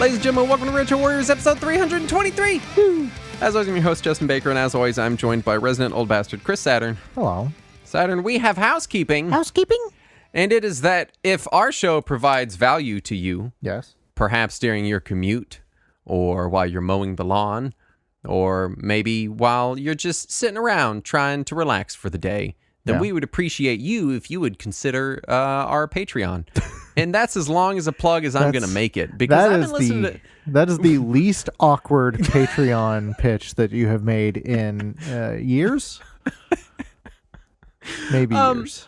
Ladies and gentlemen, welcome to Retro Warriors episode 323. Woo. As always, I'm your host, Justin Baker, and as always, I'm joined by resident old bastard, Chris Saturn. Hello. Saturn, we have housekeeping. Housekeeping? And it is that if our show provides value to you, Yes. perhaps during your commute, or while you're mowing the lawn, or maybe while you're just sitting around trying to relax for the day, then we would appreciate you if you would consider our Patreon. And that's as long as a plug as I'm going to make it. Because I've been listening to... That is the least awkward Patreon pitch that you have made in years? Maybe years.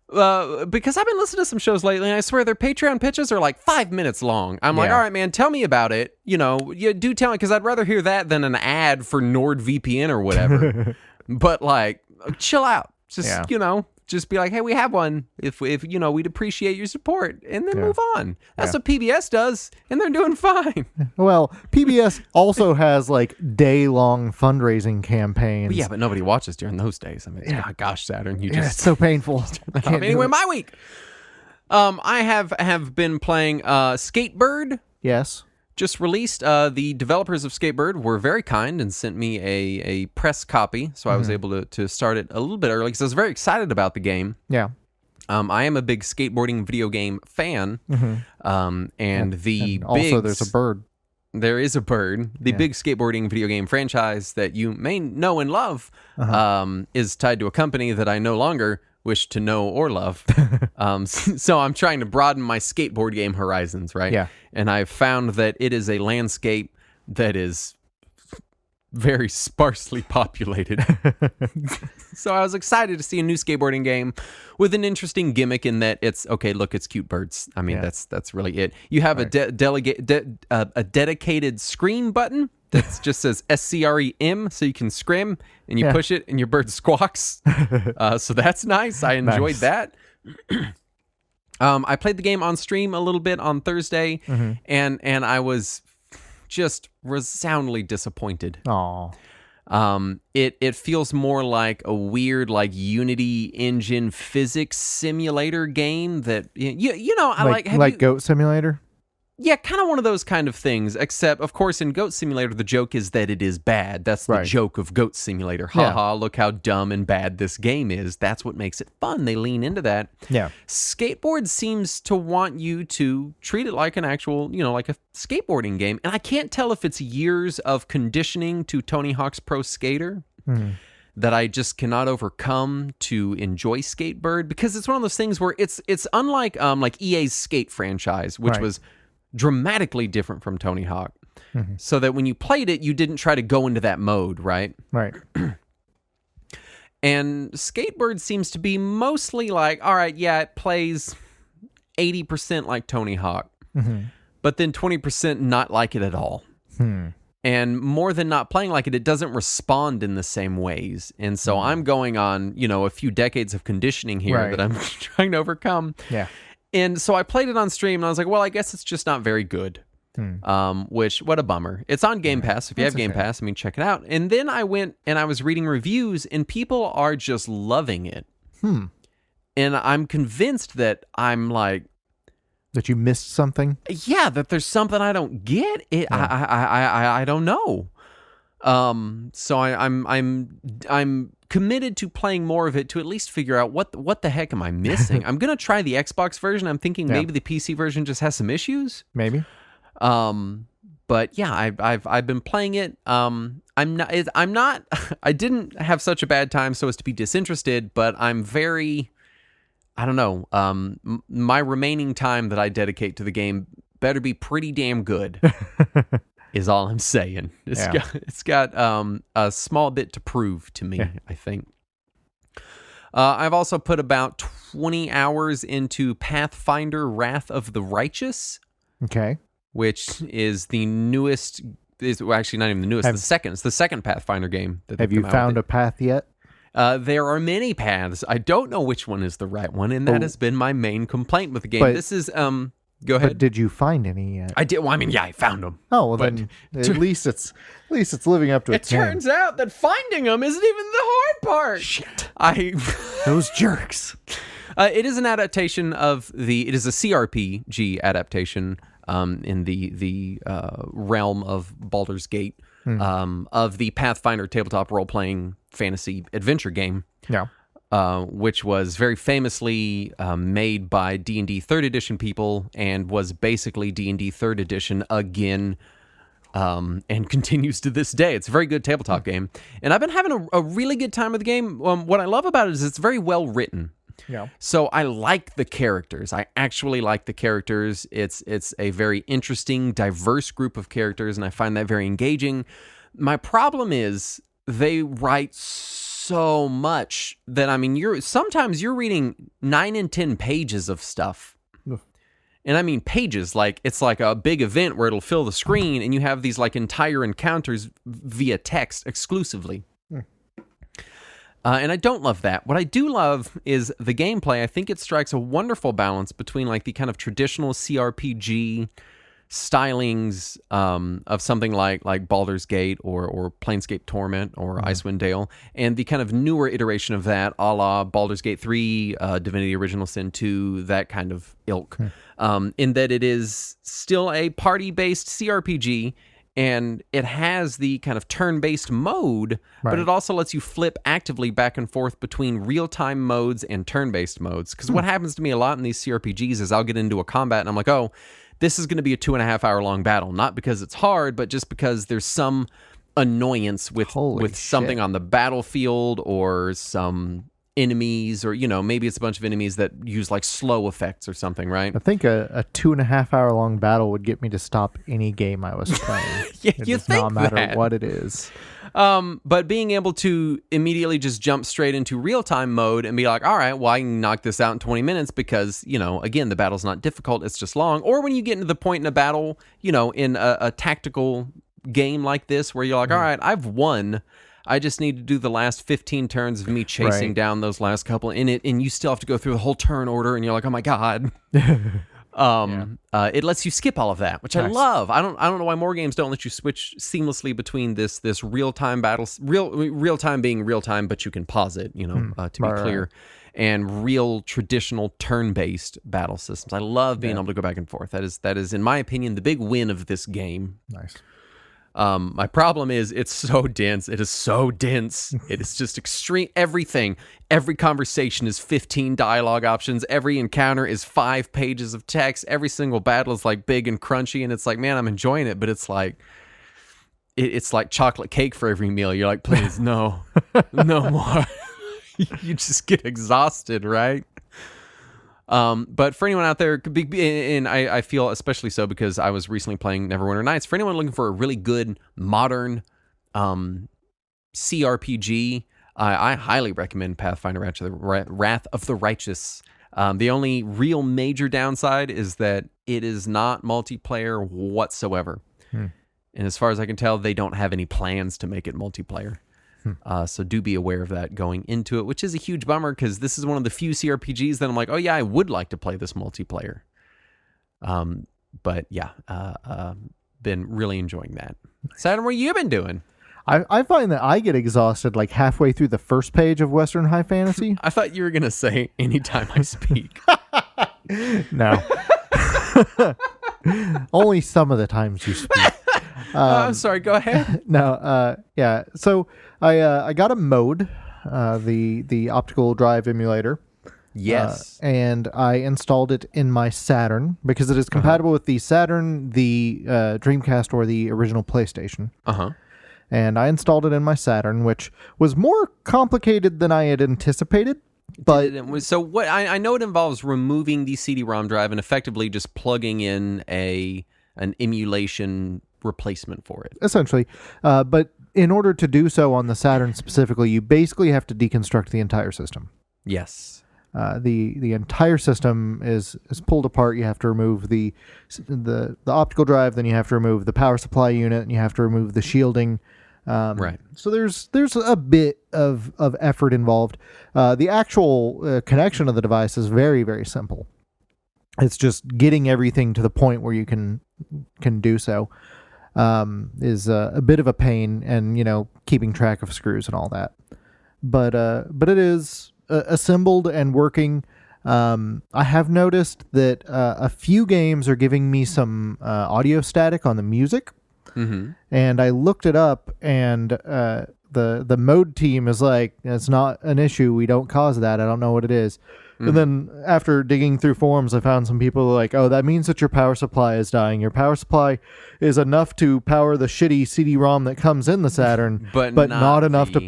Because I've been listening to some shows lately, and I swear their Patreon pitches are like 5 minutes long. I'm like, all right, man, tell me about it. You know, you do tell me, because I'd rather hear that than an ad for NordVPN or whatever. But, like, chill out. Just, you know, just be like, hey, we have one. If you know, we'd appreciate your support. And then move on. That's what PBS does, and they're doing fine. Well, PBS also has, like, day-long fundraising campaigns. But yeah, but nobody watches during those days. I mean, gosh, Saturn, you just... it's so painful. Anyway, my week. I have been playing Skatebird. Yes. Just released. The developers of Skatebird were very kind and sent me a press copy, so I was able to start it a little bit early because I was very excited about the game. Yeah. I am a big skateboarding video game fan, and also there's a bird. There is a bird. The big skateboarding video game franchise that you may know and love is tied to a company that I no longer wish to know or love. So I'm trying to broaden my skateboard game horizons, right? Yeah. And I've found that it is a landscape that is very sparsely populated. So I was excited to see a new skateboarding game with an interesting gimmick in that it's, okay, look, it's cute birds. I mean, that's really it. You have a dedicated scream button that just says SCREM, so you can scrim, and you push it, and your bird squawks. So that's nice. I enjoyed that. I played the game on stream a little bit on Thursday, and I was just resoundingly disappointed. Aww. It feels more like a weird, like, Unity engine physics simulator game that you know I like Goat Simulator. Yeah, kind of one of those kind of things, except, of course, in Goat Simulator, the joke is that it is bad. That's the joke of Goat Simulator. Ha, look how dumb and bad this game is. That's what makes it fun. They lean into that. Yeah. Skateboard seems to want you to treat it like an actual, you know, like a skateboarding game. And I can't tell if it's years of conditioning to Tony Hawk's Pro Skater that I just cannot overcome to enjoy Skatebird, because it's one of those things where it's unlike like EA's Skate franchise, which was dramatically different from Tony Hawk, so that when you played it, you didn't try to go into that mode, right? Right. And Skatebird seems to be mostly like, all right, yeah, it plays 80% like Tony Hawk, but then 20% not like it at all. And more than not playing like it, it doesn't respond in the same ways. And so I'm going on, you know, a few decades of conditioning here that I'm trying to overcome. Yeah. And so I played it on stream, and I was like, well, I guess it's just not very good. Which, what a bummer. It's on Game Pass. If you have Game Pass, I mean, check it out. And then I went and I was reading reviews, and people are just loving it. And I'm convinced that I'm like... That you missed something? Yeah, that there's something I don't get. I don't know. So I'm committed to playing more of it to at least figure out what the heck am I missing. I'm gonna try the Xbox version. I'm thinking maybe the PC version just has some issues. Maybe. But yeah, I've been playing it. I'm not. I didn't have such a bad time so as to be disinterested, but I'm very. I don't know. My remaining time that I dedicate to the game better be pretty damn good. Is all I'm saying. It's got a small bit to prove to me, I think. I've also put about 20 hours into Pathfinder Wrath of the Righteous. Okay. Which is the newest... actually, not even the newest. It's the second Pathfinder game. Have you found a path yet? There are many paths. I don't know which one is the right one, and that has been my main complaint with the game. This is... Go ahead. But did you find any yet? I did. Well, I mean, yeah, I found them. Oh, well, then at least it's living up to its name. It turns out that finding them isn't even the hard part. Shit. Those jerks. It is an adaptation of it is a CRPG adaptation in the realm of Baldur's Gate, of the Pathfinder tabletop role-playing fantasy adventure game. Yeah. Which was very famously made by D&D 3rd Edition people and was basically D&D 3rd Edition again, and continues to this day. It's a very good tabletop game. And I've been having a really good time with the game. What I love about it is it's very well written. Yeah. So I like the characters. I actually like the characters. It's a very interesting, diverse group of characters, and I find that very engaging. My problem is they write so much that, I mean, sometimes you're reading 9 and 10 pages of stuff. And I mean pages, like it's like a big event where it'll fill the screen and you have these like entire encounters via text exclusively. And I don't love that. What I do love is the gameplay. I think it strikes a wonderful balance between like the kind of traditional CRPG stylings of something like Baldur's Gate or Planescape Torment or Icewind Dale, and the kind of newer iteration of that, a la Baldur's Gate 3, Divinity Original Sin 2, that kind of ilk, in that it is still a party-based CRPG, and it has the kind of turn-based mode, but it also lets you flip actively back and forth between real-time modes and turn-based modes. Because what happens to me a lot in these CRPGs is I'll get into a combat and I'm like, oh, this is going to be a 2.5 hour long battle. Not because it's hard, but just because there's some annoyance with something on the battlefield or some enemies, or, you know, maybe it's a bunch of enemies that use like slow effects or something, right? I think a 2.5 hour long battle would get me to stop any game I was playing. It does think not matter that. what it is. But being able to immediately just jump straight into real-time mode and be like, all right, well, I can knock this out in 20 minutes because, you know, again, the battle's not difficult, it's just long. Or when you get into the point in a battle, you know, in a tactical game like this where you're like, all right, I've won. I just need to do the last 15 turns of me chasing down those last couple in it, and you still have to go through the whole turn order, and you're like, oh my God. It lets you skip all of that, which I love. I don't know why more games don't let you switch seamlessly between this real-time battles, real-time being real-time, but you can pause it, you know, to be clear, and real traditional turn-based battle systems. I love being able to go back and forth. That is, in my opinion, the big win of this game. Nice. My problem is it's so dense. It is so dense. It is just extreme. Everything. Every conversation is 15 dialogue options. Every encounter is 5 pages of text. Every single battle is like big and crunchy. And it's like, man, I'm enjoying it. But it's like, it's like chocolate cake for every meal. You're like, please, no, no more. You just get exhausted, right? But for anyone out there, and I feel especially so because I was recently playing Neverwinter Nights, for anyone looking for a really good modern CRPG, I highly recommend Pathfinder Wrath of the Righteous. The only real major downside is that it is not multiplayer whatsoever. And as far as I can tell, they don't have any plans to make it multiplayer. So do be aware of that going into it, which is a huge bummer because this is one of the few CRPGs that I'm like, oh yeah, I would like to play this multiplayer. But yeah, been really enjoying that. Saturn, what have you been doing? I find that I get exhausted like halfway through the first page of Western High Fantasy. I thought you were going to say anytime I speak. No. Only some of the times you speak. I'm sorry, go ahead. No, yeah. So I got a mode, the optical drive emulator. Yes. And I installed it in my Saturn because it is compatible with the Saturn, the Dreamcast, or the original PlayStation. And I installed it in my Saturn, which was more complicated than I had anticipated. But so what? I know it involves removing the CD-ROM drive and effectively just plugging in an emulation replacement for it. Essentially. But in order to do so on the Saturn specifically, you basically have to deconstruct the entire system. Yes. The entire system is pulled apart. You have to remove the optical drive, then you have to remove the power supply unit, and you have to remove the shielding. Right. So there's a bit of effort involved. The actual connection of the device is very, very simple. It's just getting everything to the point where you can do so. Is a bit of a pain, and keeping track of screws and all that. But it is assembled and working. I have noticed that a few games are giving me some audio static on the music. Mm-hmm. And I looked it up, and the mode team is like, it's not an issue. We don't cause that. I don't know what it is. Mm-hmm. And then after digging through forums, I found some people like, oh, that means that your power supply is dying. Your power supply is enough to power the shitty CD-ROM that comes in the Saturn, but not enough to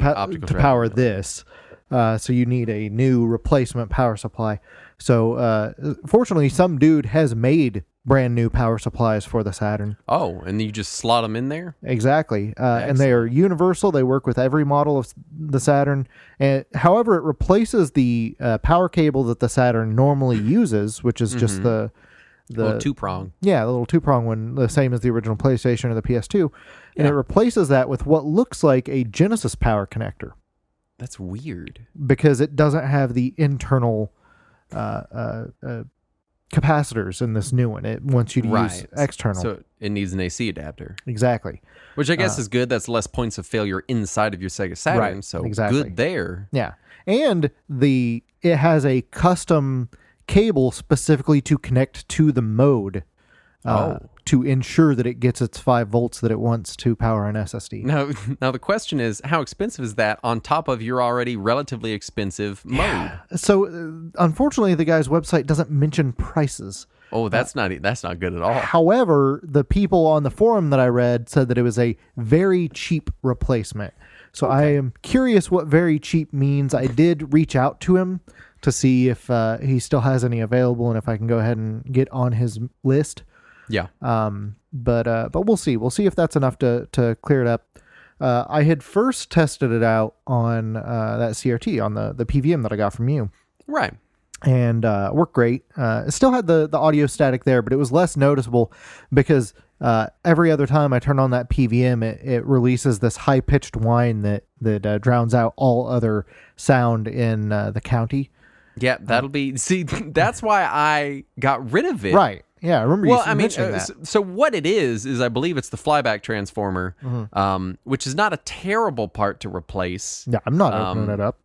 power this. So you need a new replacement power supply. So fortunately, some dude has made brand new power supplies for the Saturn. Oh, and you just slot them in there? Exactly. And they are universal. They work with every model of the Saturn. And however, it replaces the power cable that the Saturn normally uses, which is just the little two-prong. Yeah, the little two-prong one, the same as the original PlayStation or the PS2. And it replaces that with what looks like a Genesis power connector. That's weird. Because it doesn't have the internal capacitors in this new one. It wants you to use external. So it needs an AC adapter. Exactly. Which I guess is good. That's less points of failure inside of your Sega Saturn. Right, So exactly. Good there. Yeah. And it has a custom cable specifically to connect to the mode to ensure that it gets its 5 volts that it wants to power an SSD. Now the question is, how expensive is that on top of your already relatively expensive mode? So unfortunately, the guy's website doesn't mention prices. Oh, that's not good at all. However, the people on the forum that I read said that it was a very cheap replacement. So I am curious what very cheap means. I did reach out to him to see if he still has any available and if I can go ahead and get on his list. Yeah. But we'll see. We'll see if that's enough to clear it up. I had first tested it out on that CRT, on the PVM that I got from you. Right. And worked great. It still had the audio static there, but it was less noticeable because every other time I turn on that PVM, it releases this high-pitched whine that drowns out all other sound in the county. Yeah, that'll be... See, that's why I got rid of it. Right. Yeah, I remember you mentioning that. So what it is I believe it's the flyback transformer, which is not a terrible part to replace. Yeah, I'm not opening it up.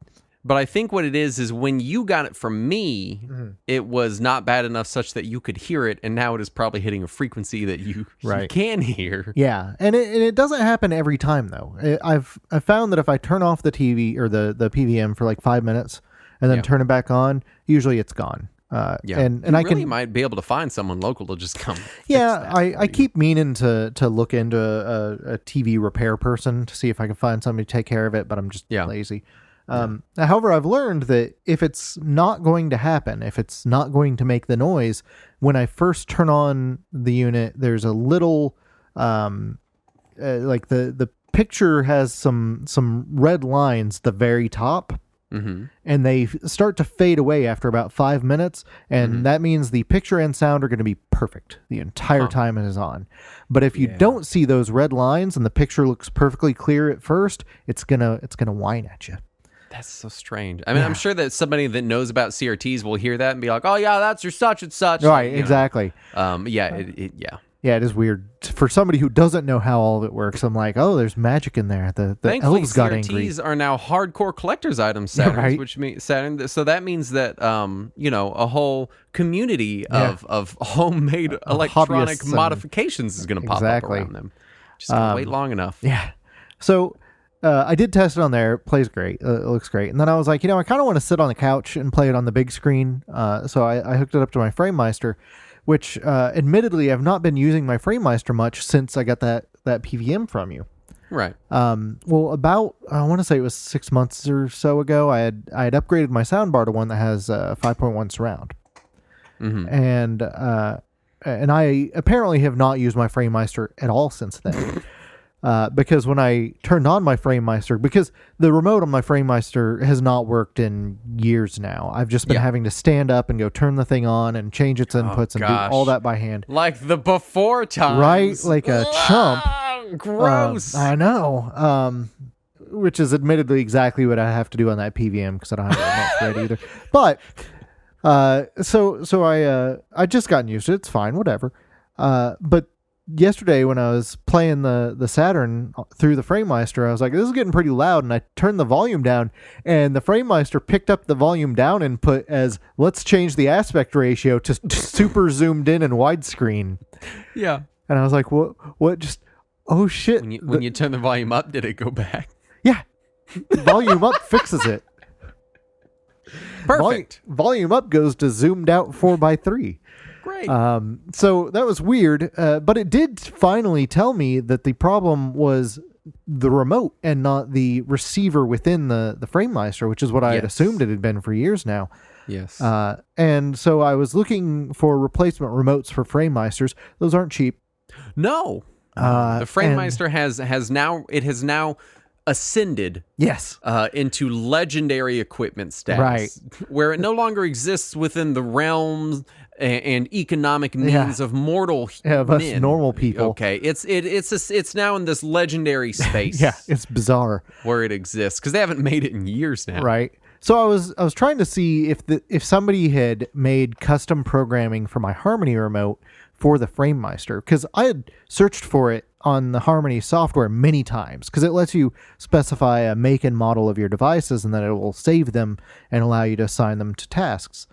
But I think what it is when you got it from me, it was not bad enough such that you could hear it, and now it is probably hitting a frequency that you can hear. Yeah, and it doesn't happen every time, though. I've found that if I turn off the TV or the PVM for like 5 minutes and then turn it back on, usually it's gone. And you I really might be able to find someone local to just come. Yeah, I keep meaning to look into a TV repair person to see if I can find somebody to take care of it, but I'm just lazy. However, I've learned that if it's not going to happen, if it's not going to make the noise, when I first turn on the unit, there's a little like the picture has some red lines at the very top. And they start to fade away after about 5 minutes, and that means the picture and sound are going to be perfect the entire time it is on. But if you don't see those red lines and the picture looks perfectly clear at first, it's gonna whine at you. That's so strange. I mean, I'm sure that somebody that knows about CRTs will hear that and be like, "Oh yeah, that's your such and such." Right, exactly. Yeah, it is weird for somebody who doesn't know how all of it works. I'm like, oh, there's magic in there. The elves got angry. CRTs are now hardcore collector's items, Saturns, which means Saturn. So that means that a whole community of homemade electronic modifications is going to pop up around them. Just gotta wait long enough. Yeah. So I did test it on there. It plays great. It looks great. And then I was like, I kind of want to sit on the couch and play it on the big screen. So I hooked it up to my FrameMeister, which admittedly I've not been using my FrameMeister much since I got that PVM from you. Right. Well, about I want to say it was 6 months or so ago, I had upgraded my soundbar to one that has 5.1 surround, and I apparently have not used my FrameMeister at all since then. Because when I turned on my FrameMeister, because the remote on my FrameMeister has not worked in years now. I've just been having to stand up and go turn the thing on and change its inputs and do all that by hand. Like the before times. Right? Like a chump. Gross. I know. Which is admittedly exactly what I have to do on that PVM because I don't have a remote for it either. But, so I just gotten used to it. It's fine, whatever. But yesterday when I was playing the Saturn through the FrameMeister, I was like, this is getting pretty loud, and I turned the volume down, and the FrameMeister picked up the volume down input as, let's change the aspect ratio to super zoomed in and widescreen. Yeah. And I was like, what just, oh shit. When you turn the volume up, did it go back? Yeah. Volume up fixes it. Perfect. Volume up goes to zoomed out 4:3. Great. So that was weird, but it did finally tell me that the problem was the remote and not the receiver within the FrameMeister, which is what I had assumed it had been for years now. Yes. And so I was looking for replacement remotes for FrameMeisters. Those aren't cheap. No. The FrameMeister has now ascended into legendary equipment status, right, where it no longer exists within the realms and economic means of mortal of us normal people. Okay, it's now in this legendary space. Yeah, it's bizarre where it exists because they haven't made it in years now. Right. So I was trying to see if somebody had made custom programming for my Harmony remote for the FrameMeister, because I had searched for it on the Harmony software many times, because it lets you specify a make and model of your devices, and then it will save them and allow you to assign them to tasks.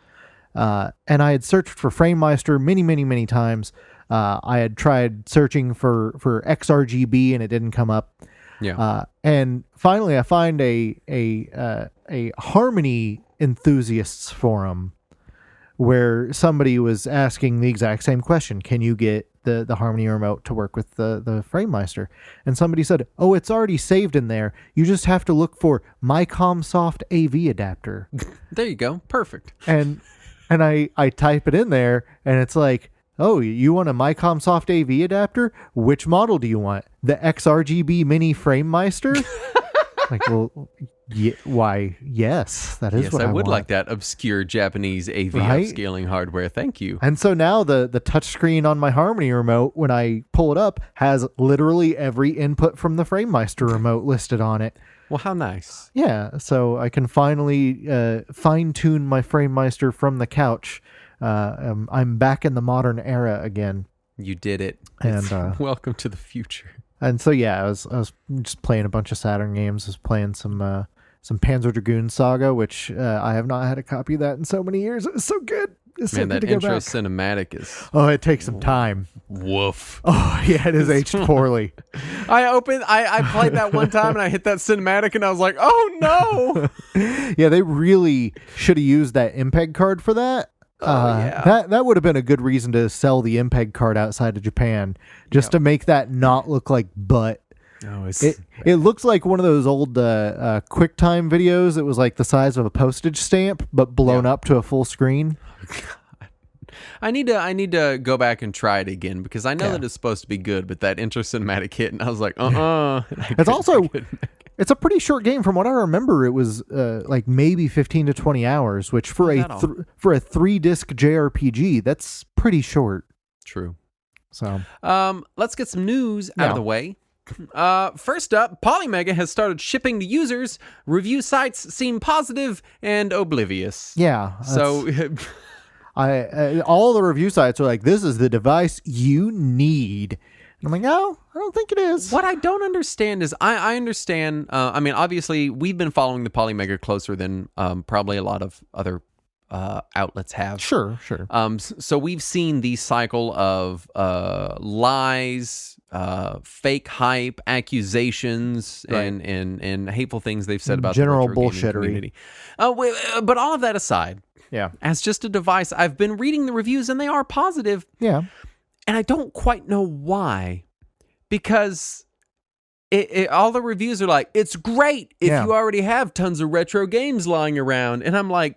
And I had searched for FrameMeister many times. I had tried searching for XRGB, and it didn't come up. Yeah. And finally, I find a Harmony enthusiasts forum where somebody was asking the exact same question. Can you get the Harmony remote to work with the FrameMeister? And somebody said, oh, it's already saved in there. You just have to look for MyComSoft AV adapter. There you go. Perfect. And I type it in there, and it's like, oh, you want a MyComSoft AV adapter? Which model do you want? The XRGB Mini FrameMeister? Like, well, why, yes, that is what I want. I would like that obscure Japanese AV upscaling hardware. Thank you. And so now the touchscreen on my Harmony remote, when I pull it up, has literally every input from the FrameMeister remote listed on it. Well, how nice. Yeah, so I can finally fine-tune my FrameMeister from the couch. I'm back in the modern era again. You did it. And welcome to the future. And so I was just playing a bunch of Saturn games. I was playing some Panzer Dragoon Saga, which I have not had a copy of that in so many years. It was so good. It's so good to go back. Man, that intro cinematic is... Oh, it takes some time. Woof. Oh, yeah, it is aged poorly. I played that one time and I hit that cinematic and I was like, oh no! Yeah, they really should have used that MPEG card for that. That would have been a good reason to sell the MPEG card outside of Japan, just to make that not look like butt. Oh, it looks like one of those old QuickTime videos that was like the size of a postage stamp, but blown up to a full screen. God. I need to go back and try it again, because I know that it's supposed to be good, but that intro cinematic hit, and I was like, It's a pretty short game. From what I remember, it was like maybe 15 to 20 hours, which for a 3-disc JRPG, that's pretty short. True. So, let's get some news out of the way. First up, Polymega has started shipping to users. Review sites seem positive and oblivious. Yeah. So... all the review sites are like, this is the device you need. And I'm like, no, I don't think it is. What I don't understand is, I understand, I mean, obviously, we've been following the Polymega closer than probably a lot of other outlets have. Sure. So we've seen the cycle of lies, fake hype, accusations, and hateful things they've said about general the retro bullshittery gaming community. But all of that aside, as just a device, I've been reading the reviews and they are positive. Yeah. And I don't quite know why, because all the reviews are like, it's great if you already have tons of retro games lying around. And I'm like,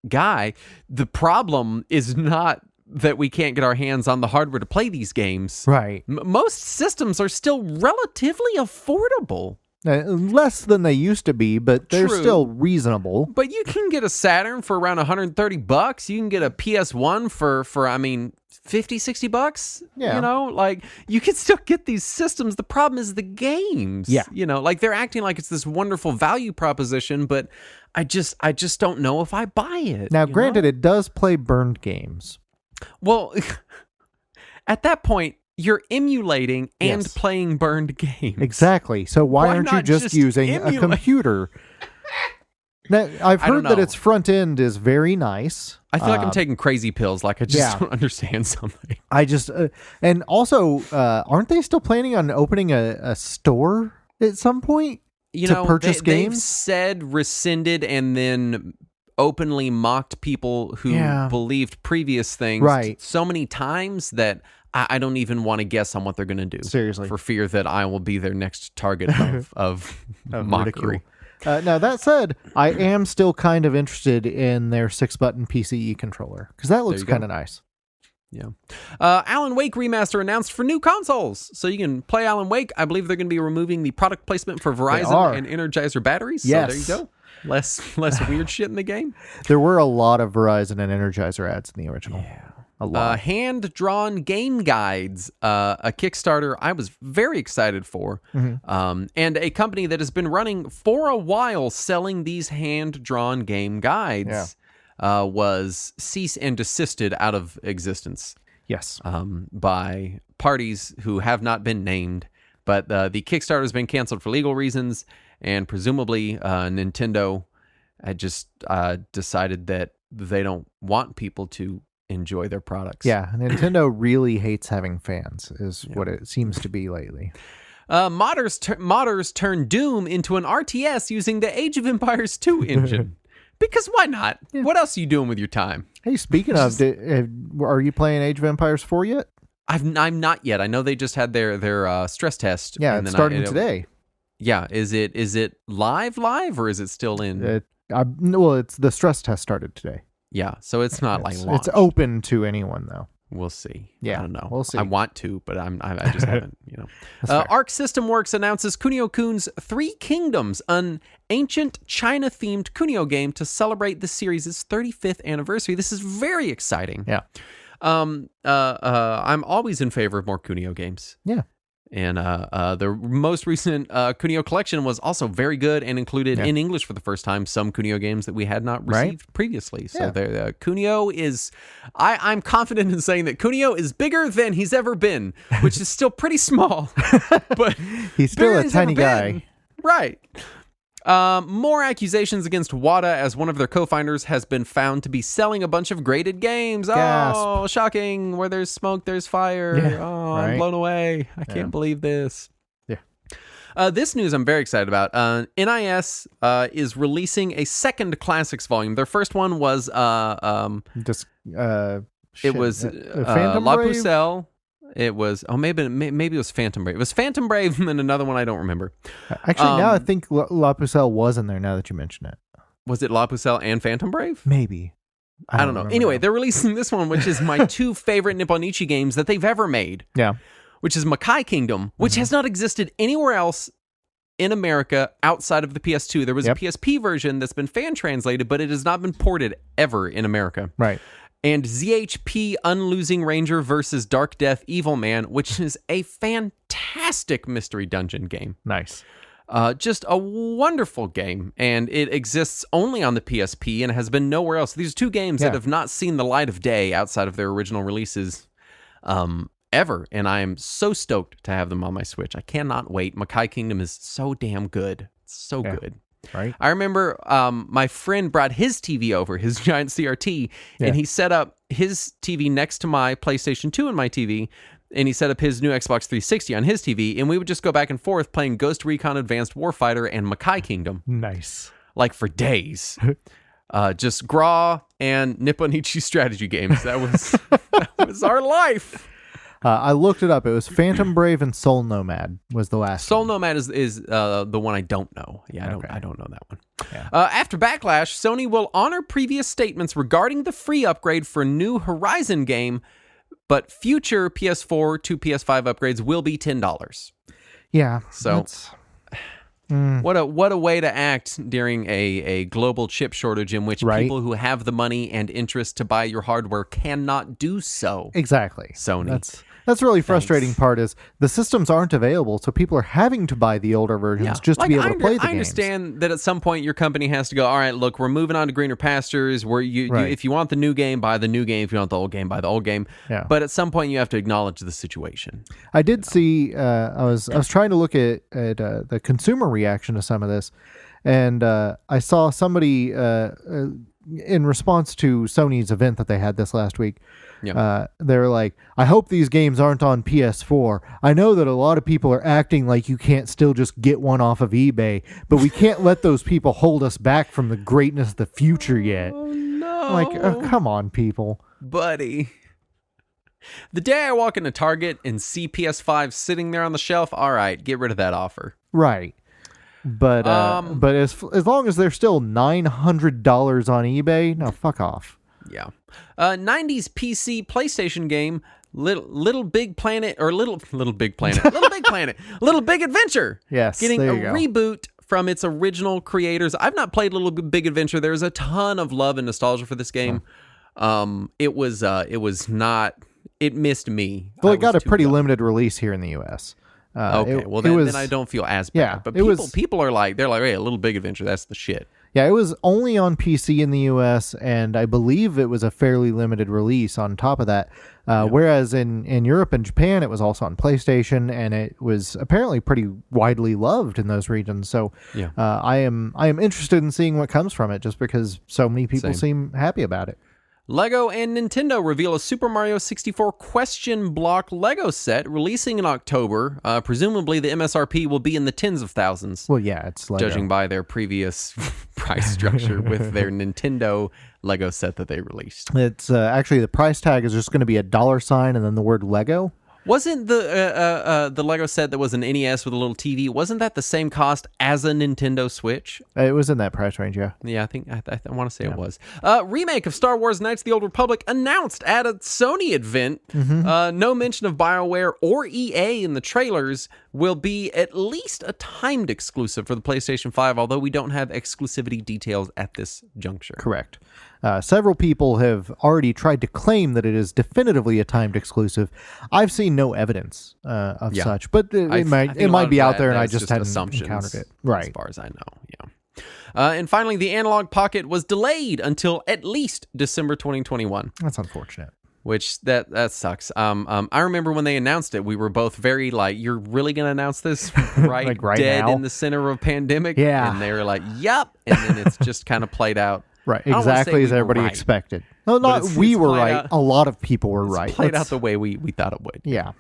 guy, the problem is not that we can't get our hands on the hardware to play these games. Right. Most systems are still relatively affordable. Less than they used to be, but they're still reasonable. But you can get a Saturn for around $130. You can get a PS1 for I mean, $50-$60. Yeah. You know, like, you can still get these systems. The problem is the games. Yeah. You know, like, they're acting like it's this wonderful value proposition, but I just don't know if I buy it. Now, granted, it does play burned games. Well, at that point, you're emulating and Yes. playing burned games. Exactly. So why aren't you not just using a emulate? computer? Now, I've I don't heard that know. its front end is very nice. I feel like I'm taking crazy pills. Like I just don't understand something. I just and also aren't they still planning on opening a store at some point to purchase games? They've said rescinded and then openly mocked people who believed previous things so many times that I don't even want to guess on what they're going to do. Seriously. For fear that I will be their next target of mockery. Now, that said, I am still kind of interested in their 6-button PCE controller because that looks kind of nice. Yeah. Alan Wake remaster announced for new consoles. So you can play Alan Wake. I believe they're going to be removing the product placement for Verizon and Energizer batteries. Yes. So there you go. Less weird shit in the game. There were a lot of Verizon and Energizer ads in the original. Yeah. A lot. Hand-drawn game guides, a Kickstarter I was very excited for, and a company that has been running for a while selling these hand-drawn game guides was cease and desisted out of existence. Yes. By parties who have not been named, but the Kickstarter has been canceled for legal reasons, and presumably Nintendo had just decided that they don't want people to enjoy their products. Yeah, Nintendo really hates having fans, is what it seems to be lately. Modders turn Doom into an RTS using the Age of Empires 2 engine. Because why not? Yeah. What else are you doing with your time? Hey, speaking of, are you playing Age of Empires 4 yet? I'm not yet. I know they just had their stress test. Yeah, it's starting today. Yeah, is it live, or is it still in? Well, it's the stress test started today. Yeah, so it's not like launched. It's open to anyone though. We'll see. Yeah, I don't know. We'll see. I want to, but I just haven't. Arc System Works announces Kunio-kun's Three Kingdoms, an ancient China-themed Kunio game to celebrate the series' 35th anniversary. This is very exciting. Yeah. I'm always in favor of more Kunio games. Yeah. And the most recent Kunio collection was also very good and included in English for the first time some Kunio games that we had not received previously. So Kunio is, I'm confident in saying that Kunio is bigger than he's ever been, which is still pretty small, but he's still a tiny guy. Right. More accusations against WADA as one of their co-founders has been found to be selling a bunch of graded games. Gasp. Oh, shocking. Where there's smoke, there's fire. I'm blown away. I can't believe this. Yeah. This news I'm very excited about. NIS is releasing a second classics volume. Their first one was it was Phantom La Brave? Pucelle. It was maybe it was Phantom Brave. It was Phantom Brave and then another one I don't remember. Actually, now I think La Pucelle was in there. Now that you mention it, was it La Pucelle and Phantom Brave? Maybe. I don't know. Anyway, they're releasing this one, which is my two favorite Nipponichi games that they've ever made. Yeah, which is Makai Kingdom, which has not existed anywhere else in America outside of the PS2. There was a PSP version that's been fan translated, but it has not been ported ever in America. Right. And ZHP Unlosing Ranger versus Dark Death Evil Man, which is a fantastic mystery dungeon game. Nice. Just a wonderful game. And it exists only on the PSP and has been nowhere else. These are two games that have not seen the light of day outside of their original releases ever. And I am so stoked to have them on my Switch. I cannot wait. Makai Kingdom is so damn good. It's so good. Right. I remember my friend brought his TV over, his giant CRT, and he set up his TV next to my PlayStation 2 and my TV, and he set up his new Xbox 360 on his TV, and we would just go back and forth playing Ghost Recon Advanced Warfighter and Makai Kingdom. Nice. Like for days. Just Graw and Nipponichi strategy games. That was our life. I looked it up. It was Phantom Brave and Soul Nomad was the last Soul one. Nomad is the one I don't know. Yeah, I don't know that one. Yeah. After Backlash, Sony will honor previous statements regarding the free upgrade for new Horizon game, but future PS4 to PS5 upgrades will be $10. Yeah. So what a way to act during a global chip shortage in which people who have the money and interest to buy your hardware cannot do so. Exactly. Sony. That's really frustrating part is the systems aren't available, so people are having to buy the older versions just to be able to play the games. I understand that at some point your company has to go, all right, look, we're moving on to greener pastures, where you if you want the new game, buy the new game. If you want the old game, buy the old game. Yeah. But at some point you have to acknowledge the situation. I did see, I was trying to look at the consumer reaction to some of this, and I saw somebody in response to Sony's event that they had this last week. Yeah. They were like, I hope these games aren't on PS4. I know that a lot of people are acting like you can't still just get one off of eBay, but we can't let those people hold us back from the greatness of the future yet. Oh, no. I'm like, oh, come on, people. Buddy. The day I walk into Target and see PS5 sitting there on the shelf, all right, get rid of that offer. Right. But as long as they're still $900 on eBay, no, fuck off. Yeah. 90s PC PlayStation game, Little Big Planet, or Little Big Planet, Little Big Adventure. Yes, getting there a you go. reboot from its original creators. I've not played Little Big Adventure. There's a ton of love and nostalgia for this game. It missed me. Well, it got a pretty limited release here in the U.S. Okay, then I don't feel as bad. Yeah, but it people are like, hey, a Little Big Adventure, that's the shit. Yeah, it was only on PC in the U.S., and I believe it was a fairly limited release on top of that. Whereas in Europe and Japan, it was also on PlayStation, and it was apparently pretty widely loved in those regions. So I am interested in seeing what comes from it, just because so many people seem happy about it. Lego and Nintendo reveal a Super Mario 64 question block Lego set releasing in October. Presumably, the MSRP will be in the tens of thousands. Well, yeah, it's Lego. Judging by their previous price structure with their Nintendo Lego set that they released. It's actually the price tag is just going to be $sign and then the word Lego. Wasn't the Lego set that was an NES with a little TV, wasn't that the same cost as a Nintendo Switch? It was in that price range, yeah. Yeah, I think I want to say it was. Remake of Star Wars Knights of the Old Republic announced at a Sony event. No mention of BioWare or EA in the trailers. Will be at least a timed exclusive for the PlayStation 5, although we don't have exclusivity details at this juncture. Correct. Several people have already tried to claim that it is definitively a timed exclusive. I've seen no evidence of such, but it might be out there, and I just hadn't encountered it. Right, as far as I know. Yeah. And finally, the Analog Pocket was delayed until at least December 2021. That's unfortunate. Which that sucks. I remember when they announced it, we were both very like, "You're really gonna announce this right dead now? In the center of a pandemic?" Yeah, and they were like, "Yep," and then it's just kind of played out. Right, exactly as everybody expected. No, not we were right. A lot of people were right. Played out the way we thought it would. Yeah.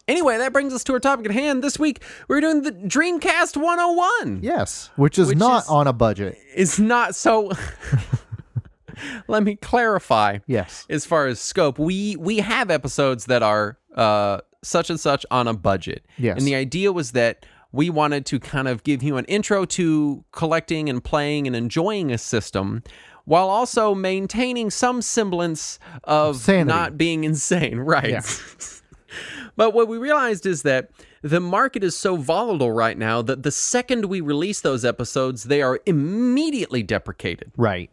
Anyway, that brings us to our topic at hand. This week, we're doing the Dreamcast 101. Yes, which is not on a budget. It's not so... Let me clarify. Yes. As far as scope, we have episodes that are such and such on a budget. Yes. And the idea was that we wanted to kind of give you an intro to collecting and playing and enjoying a system while also maintaining some semblance of sanity. Not being insane. Right. Yeah. But what we realized is that the market is so volatile right now that the second we release those episodes, they are immediately deprecated. Right.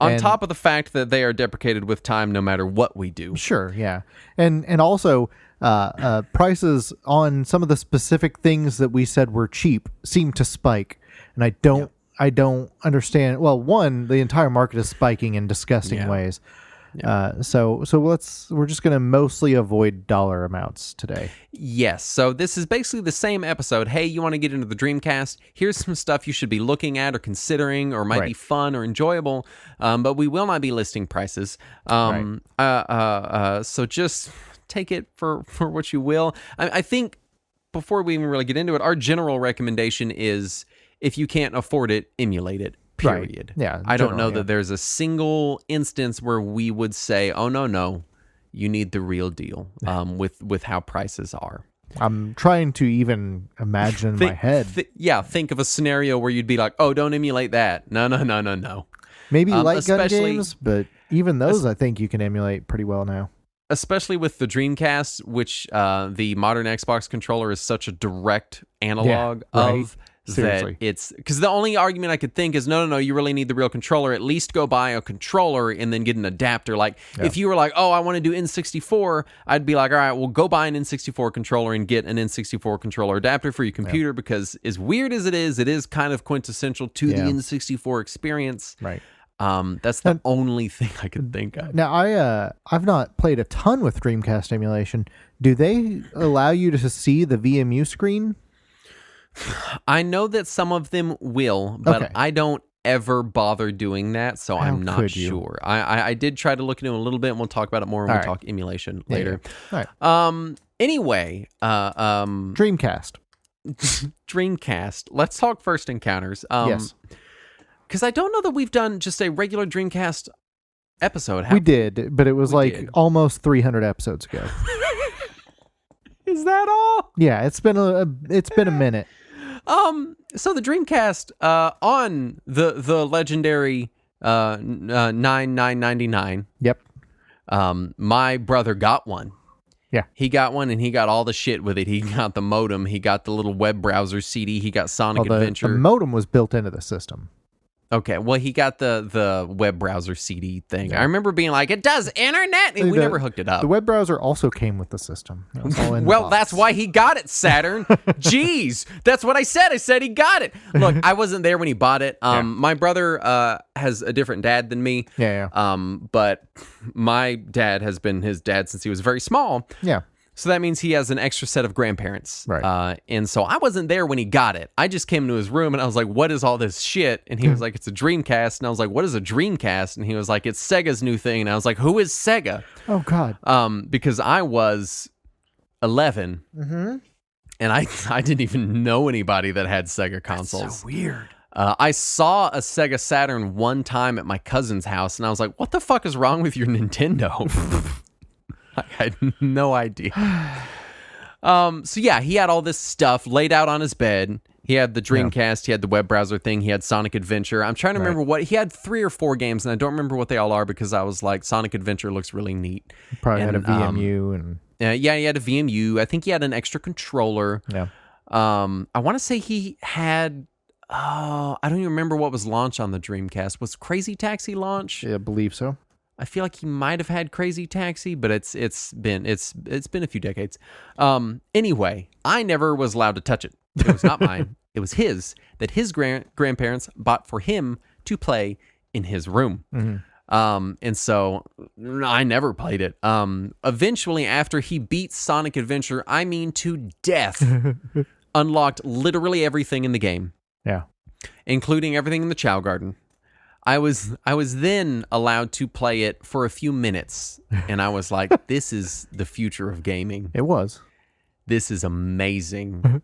On top of the fact that they are deprecated with time no matter what we do. Sure, yeah. And also, prices on some of the specific things that we said were cheap seem to spike. And I don't understand. Well, one, the entire market is spiking in disgusting ways. Yeah. So we're just going to mostly avoid dollar amounts today. Yes. So this is basically the same episode. Hey, you want to get into the Dreamcast? Here's some stuff you should be looking at or considering or might be fun or enjoyable. But we will not be listing prices. So just take it for what you will. I think before we even really get into it, our general recommendation is if you can't afford it, emulate it. Period. Right. Yeah. I don't know that there's a single instance where we would say, "Oh no, you need the real deal." With how prices are. I'm trying to even imagine in my head. Think of a scenario where you'd be like, "Oh, don't emulate that." No. Maybe light gun games, but even those, I think you can emulate pretty well now. Especially with the Dreamcast, which the modern Xbox controller is such a direct analog of Seriously. that it's because the only argument I could think is no, you really need the real controller. At least go buy a controller and then get an adapter. Like if you were like, oh, I want to do N64, I'd be like, all right, well, go buy an N64 controller and get an N64 controller adapter for your computer because as weird as it is kind of quintessential to the N64 experience. Right. That's the only thing I could think of. Now, I've not played a ton with Dreamcast emulation. Do they allow you to see the VMU screen? I know that some of them will, but I don't ever bother doing that, so I'm not sure. I did try to look into it a little bit, and we'll talk about it more when we talk emulation later. Yeah. All right. Anyway, Dreamcast. Dreamcast. Let's talk first encounters. Yes. Because I don't know that we've done just a regular Dreamcast episode. We did, but it was almost 300 episodes ago. Is that all? Yeah, it's been a minute. So the Dreamcast on the legendary 9999. Yep. My brother got one. Yeah. He got one and he got all the shit with it. He got the modem, he got the little web browser CD, he got Sonic Adventure. The modem was built into the system. Okay, well, he got the web browser CD thing. Yeah. I remember being like, it does internet, and we never hooked it up. The web browser also came with the system. It was all in well, that's why he got it, Saturn. Jeez, that's what I said. I said he got it. Look, I wasn't there when he bought it. My brother has a different dad than me. Yeah. But my dad has been his dad since he was very small. Yeah. So that means he has an extra set of grandparents. Right. And so I wasn't there when he got it. I just came into his room and I was like, what is all this shit? And he was like, it's a Dreamcast. And I was like, what is a Dreamcast? And he was like, it's Sega's new thing. And I was like, who is Sega? Oh, God. Because I was 11. Mm-hmm. And I didn't even know anybody that had Sega consoles. That's so weird. I saw a Sega Saturn one time at my cousin's house. And I was like, what the fuck is wrong with your Nintendo? I had no idea. So yeah, he had all this stuff laid out on his bed. He had the Dreamcast, he had the web browser thing, he had Sonic Adventure. I'm trying to remember what he had 3 or 4 games, and I don't remember what they all are because I was like, Sonic Adventure looks really neat. Probably had a VMU and yeah, he had a VMU. I think he had an extra controller. Yeah. I want to say he had. I don't even remember what was launched on the Dreamcast. Was Crazy Taxi launch? Yeah, I believe so. I feel like he might have had Crazy Taxi, but it's been a few decades. Anyway, I never was allowed to touch it. It was not mine. It was his that his grandparents bought for him to play in his room. Mm-hmm. And so I never played it. Eventually, after he beat Sonic Adventure, I mean to death, unlocked literally everything in the game. Yeah, including everything in the Chow Garden. I was then allowed to play it for a few minutes, and I was like, this is the future of gaming. It was. This is amazing.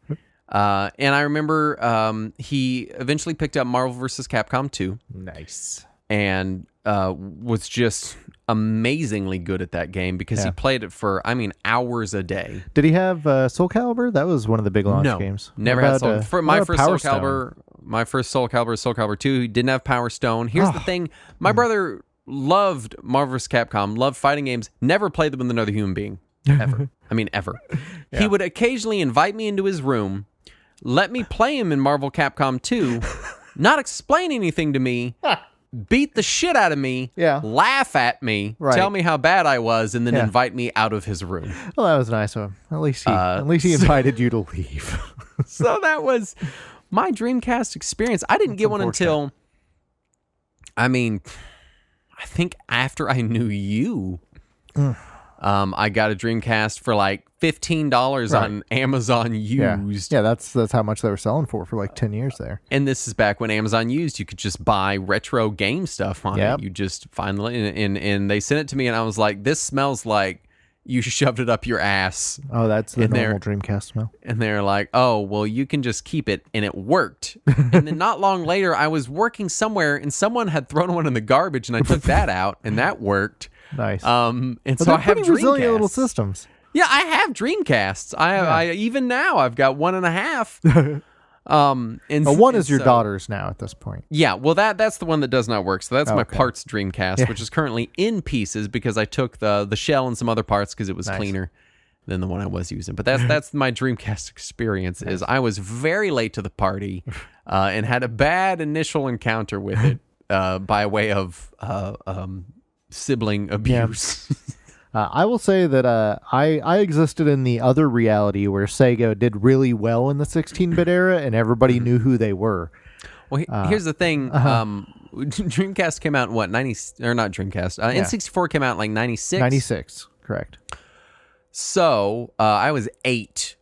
And I remember he eventually picked up Marvel vs. Capcom 2. Nice. And was just amazingly good at that game because he played it for, hours a day. Did he have Soul Calibur? That was one of the big launch games. Never had Soul. For my first Soul Calibur, my first Soul Calibur is Soul Calibur 2. He didn't have Power Stone. Here's the thing. My brother loved Marvel vs. Capcom, loved fighting games, never played them with another human being. Ever. Ever. Yeah. He would occasionally invite me into his room, let me play him in Marvel Capcom 2, not explain anything to me, beat the shit out of me, laugh at me, tell me how bad I was, and then invite me out of his room. Well, that was nice of him. At least he invited you to leave. So that was my Dreamcast experience. I didn't get one until, I think after I knew you. I got a Dreamcast for like $15 on Amazon used. Yeah, that's how much they were selling for like 10 years there. And this is back when Amazon used, you could just buy retro game stuff on it. You just find and they sent it to me, and I was like, this smells like you shoved it up your ass. Oh, that's the normal Dreamcast smell. And they're like, oh, well, you can just keep it. And it worked. And then not long later, I was working somewhere, and someone had thrown one in the garbage, and I took that out, and that worked. Nice. And so I have Dreamcasts. Resilient little systems. Yeah, I have Dreamcasts. I even now I've got 1.5. And one is your daughter's now at this point. Yeah, well that's the one that does not work. So that's my parts Dreamcast, which is currently in pieces because I took the shell and some other parts because it was cleaner. than the one I was using. But that's my Dreamcast experience. Is I was very late to the party and had a bad initial encounter with it by way of sibling abuse. I will say that I existed in the other reality where Sega did really well in the 16-bit era, and everybody knew who they were. Well, here's the thing. Dreamcast came out in what, 90, or not Dreamcast. N64 came out in like 96? 96, correct. So, I was 8.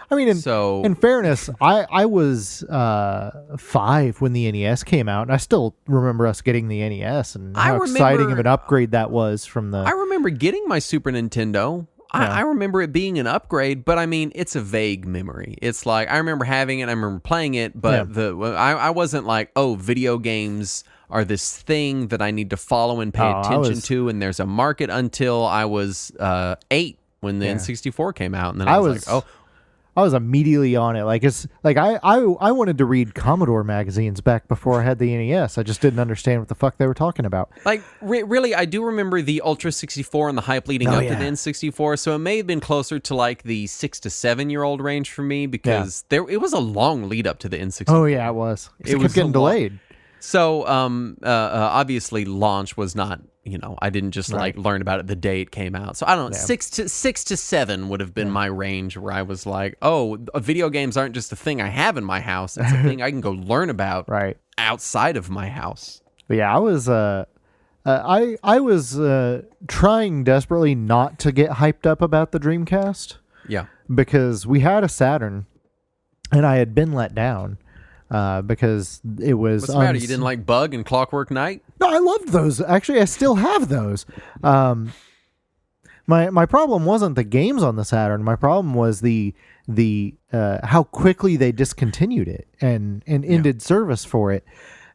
I mean, in fairness, I was 5 when the NES came out, and I still remember us getting the NES and how exciting of an upgrade that was from the... I remember getting my Super Nintendo. I remember it being an upgrade, but I mean, it's a vague memory. It's like, I remember having it, I remember playing it, but I wasn't like, oh, video games are this thing that I need to follow and pay attention to, and there's a market, until I was 8 when the N64 came out, and then I was like, oh... I was immediately on it. Like, it's like I wanted to read Commodore magazines back before I had the NES. I just didn't understand what the fuck they were talking about. Like, really, I do remember the Ultra 64 and the hype leading up to the N64. So it may have been closer to like the 6 to 7 year old range for me, because it was a long lead up to the N64. Oh yeah, it was. It kept getting delayed. So obviously launch was not, I didn't just like learn about it the day it came out. So I don't know, 6 to 7 would have been my range, where I was like, oh, video games aren't just a thing I have in my house. It's a thing I can go learn about outside of my house. But yeah, I was trying desperately not to get hyped up about the Dreamcast. Yeah. Because we had a Saturn and I had been let down. Because it was... What's the matter? You didn't like Bug and Clockwork Knight? No, I loved those. Actually, I still have those. My problem wasn't the games on the Saturn. My problem was the how quickly they discontinued it and ended service for it.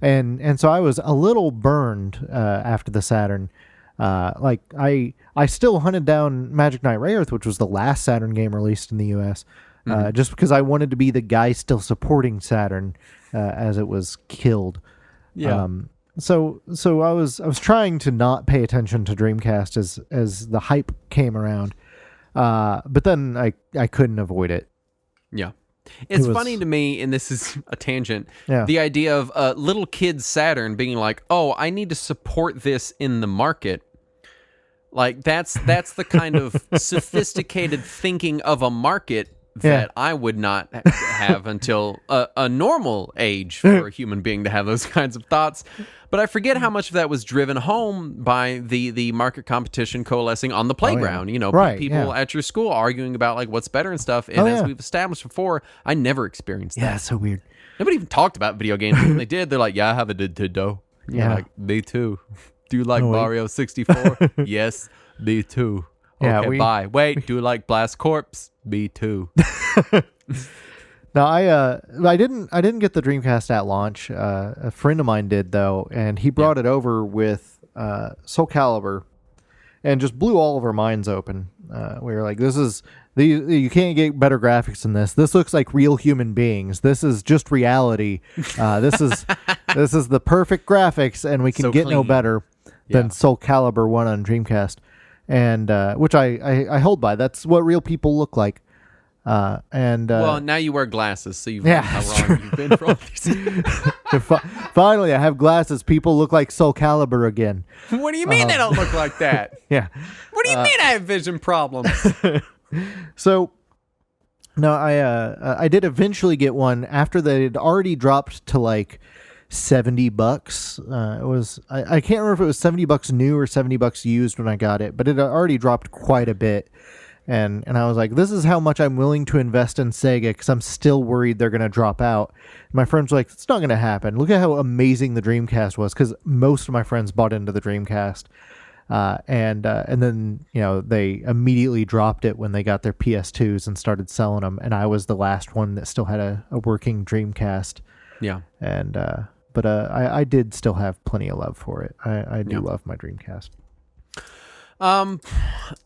And so I was a little burned after the Saturn. Like I still hunted down Magic Knight Rayearth, which was the last Saturn game released in the U.S., just because I wanted to be the guy still supporting Saturn as it was killed. Yeah. So I was trying to not pay attention to Dreamcast as the hype came around, but then I couldn't avoid it. Yeah. It's funny to me, and this is a tangent, the idea of a little kid Saturn being like, oh, I need to support this in the market. Like, that's the kind of sophisticated thinking of a market that I would not have until a normal age for a human being to have those kinds of thoughts. But I forget how much of that was driven home by the market competition coalescing on the playground. People at your school arguing about like what's better and stuff. And as we've established before, I never experienced that. Yeah, it's so weird. Nobody even talked about video games. When they did, they're like, yeah, I have a Nintendo. Yeah. Like, me too. Do you like Mario 64? Yes, me too. Okay, bye. Wait, do you like Blast Corps? Me too. No, I didn't get the Dreamcast at launch. A friend of mine did though, and he brought it over with Soul Calibur, and just blew all of our minds open. We were like, you can't get better graphics than this. This looks like real human beings. This is just reality. This is the perfect graphics, and we can get no better than Soul Calibur 1 on Dreamcast. And which I hold by. That's what real people look like. Well, now you wear glasses, so you've learned how wrong you've been for all these. Finally, I have glasses. People look like Soul Calibur again. What do you mean they don't look like that? Yeah. What do you mean I have vision problems? So, no, I did eventually get one after they had already dropped to like $70. It was I can't remember if it was $70 new or $70 used when I got it, but it had already dropped quite a bit. And I was like, this is how much I'm willing to invest in Sega, because I'm still worried they're going to drop out. And my friends were like, it's not going to happen. Look at how amazing the Dreamcast was, because most of my friends bought into the Dreamcast. And then, they immediately dropped it when they got their PS2s and started selling them. And I was the last one that still had a working Dreamcast. Yeah. And, but I did still have plenty of love for it. I do love my Dreamcast.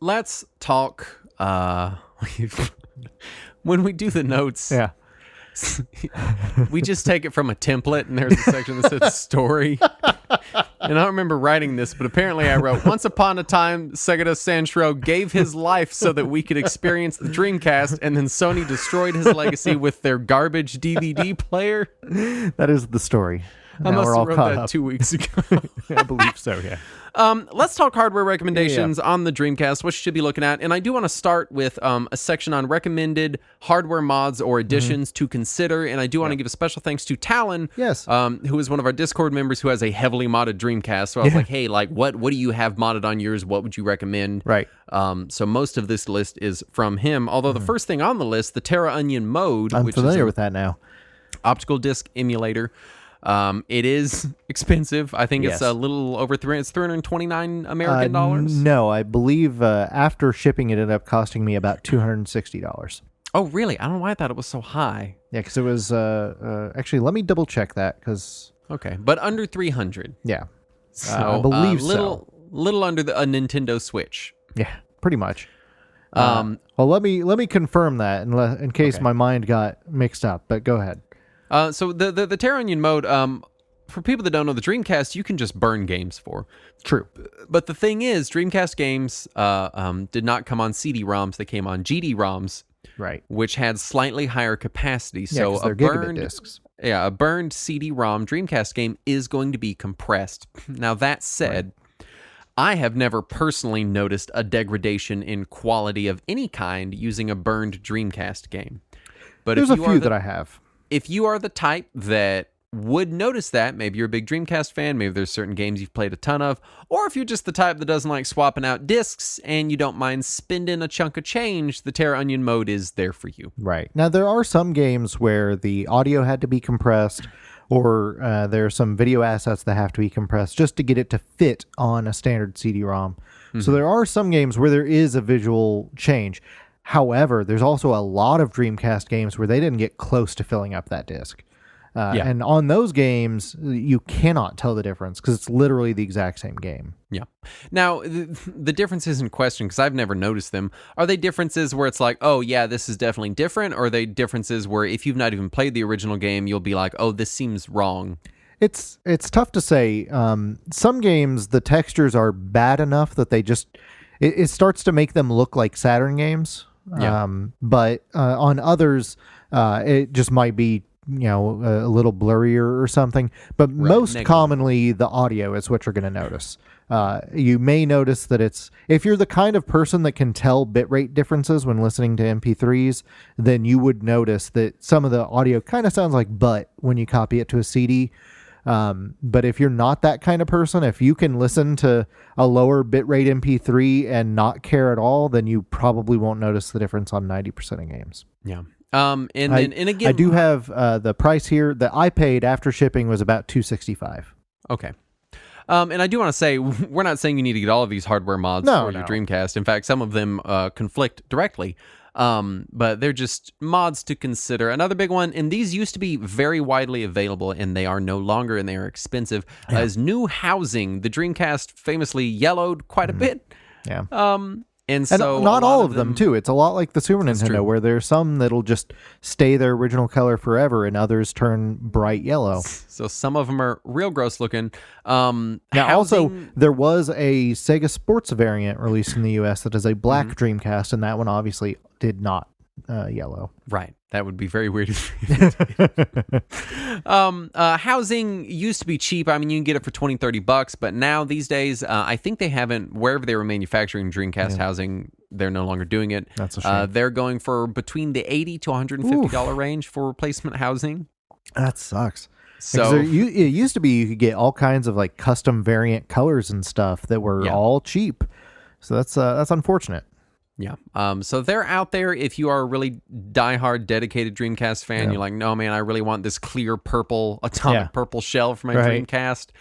Let's talk, when we do the notes, we just take it from a template, and there's a section that says story. And I don't remember writing this, but apparently I wrote, once upon a time, Sega Sanshiro gave his life so that we could experience the Dreamcast, and then Sony destroyed his legacy with their garbage DVD player. That is the story. I must have wrote that 2 weeks ago. I believe so, yeah. Let's talk hardware recommendations on the Dreamcast, what you should be looking at. And I do want to start with a section on recommended hardware mods or additions to consider. And I do want to give a special thanks to Talon, who is one of our Discord members who has a heavily modded Dreamcast. So I was like, hey, like, what do you have modded on yours? What would you recommend? Right. So most of this list is from him. Although the first thing on the list, the Terra Onion mode, I'm which familiar is with that now. Optical disc emulator. It is expensive. I think it's a little over it's $329 American dollars. No, I believe after shipping it ended up costing me about $260. Oh, really? I don't know why I thought it was so high. Yeah, because it was actually, let me double check that because okay, but under 300. Yeah, so I believe little under a Nintendo Switch. Yeah, pretty much. Well, let me confirm that in case my mind got mixed up. But go ahead. So the Terra Onion mode, for people that don't know, the Dreamcast you can just burn games for. True. But the thing is, Dreamcast games did not come on CD-ROMs; they came on GD-ROMs, right? Which had slightly higher capacity. So a burned discs. Yeah, a burned CD-ROM Dreamcast game is going to be compressed. Now that said, I have never personally noticed a degradation in quality of any kind using a burned Dreamcast game. But there's a few that I have. If you are the type that would notice that, maybe you're a big Dreamcast fan, maybe there's certain games you've played a ton of, or if you're just the type that doesn't like swapping out discs and you don't mind spending a chunk of change, the Terra Onion mode is there for you. Right. Now, there are some games where the audio had to be compressed, or there are some video assets that have to be compressed just to get it to fit on a standard CD-ROM. Mm-hmm. So there are some games where there is a visual change. However, there's also a lot of Dreamcast games where they didn't get close to filling up that disc. And on those games, you cannot tell the difference because it's literally the exact same game. Yeah. Now, the differences in question, because I've never noticed them, are they differences where it's like, oh, yeah, this is definitely different? Or are they differences where if you've not even played the original game, you'll be like, oh, this seems wrong? It's tough to say. Some games, the textures are bad enough that they just... It starts to make them look like Saturn games. Yeah. But on others, it just might be, a little blurrier or something. But most commonly, the audio is what you're going to notice. You may notice that if you're the kind of person that can tell bitrate differences when listening to MP3s, then you would notice that some of the audio kind of sounds like butt when you copy it to a CD. But if you're not that kind of person, if you can listen to a lower bitrate MP3 and not care at all, then you probably won't notice the difference on 90% of games. Yeah. And again, I do have the price here that I paid after shipping was about $265. Okay. And I do want to say, we're not saying you need to get all of these hardware mods for your Dreamcast. In fact, some of them conflict directly. But they're just mods to consider. Another big one, and these used to be very widely available, and they are no longer, and they are expensive, is new housing. The Dreamcast famously yellowed quite a bit. Yeah. And so not all of them, too. It's a lot like the Super Nintendo, where there's some that'll just stay their original color forever, and others turn bright yellow. So some of them are real gross looking. Now, also, there was a Sega Sports variant released in the U.S. that is a black Dreamcast, and that one obviously did not yellow. Right. That would be very weird. Housing used to be cheap. I mean, you can get it for $20-$30, but now these days, I think they haven't, wherever they were manufacturing Dreamcast housing, they're no longer doing it. That's a shame. They're going for between the $80 to $150 range for replacement housing. That sucks. So it used to be you could get all kinds of like custom variant colors and stuff that were all cheap. So that's unfortunate. Yeah. So they're out there. If you are a really diehard, dedicated Dreamcast fan, you're like, no, man, I really want this clear purple, atomic purple shell for my Dreamcast.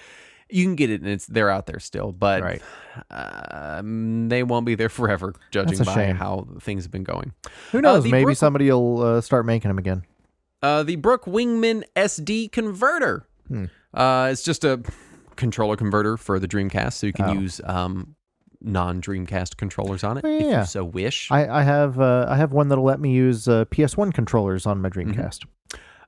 You can get it, and they're out there still, but they won't be there forever, judging by how things have been going. Who knows? Maybe somebody will start making them again. The Brook Wingman SD converter. It's just a controller converter for the Dreamcast, so you can use non-Dreamcast controllers on it if you so wish. I have one that'll let me use PS1 controllers on my Dreamcast.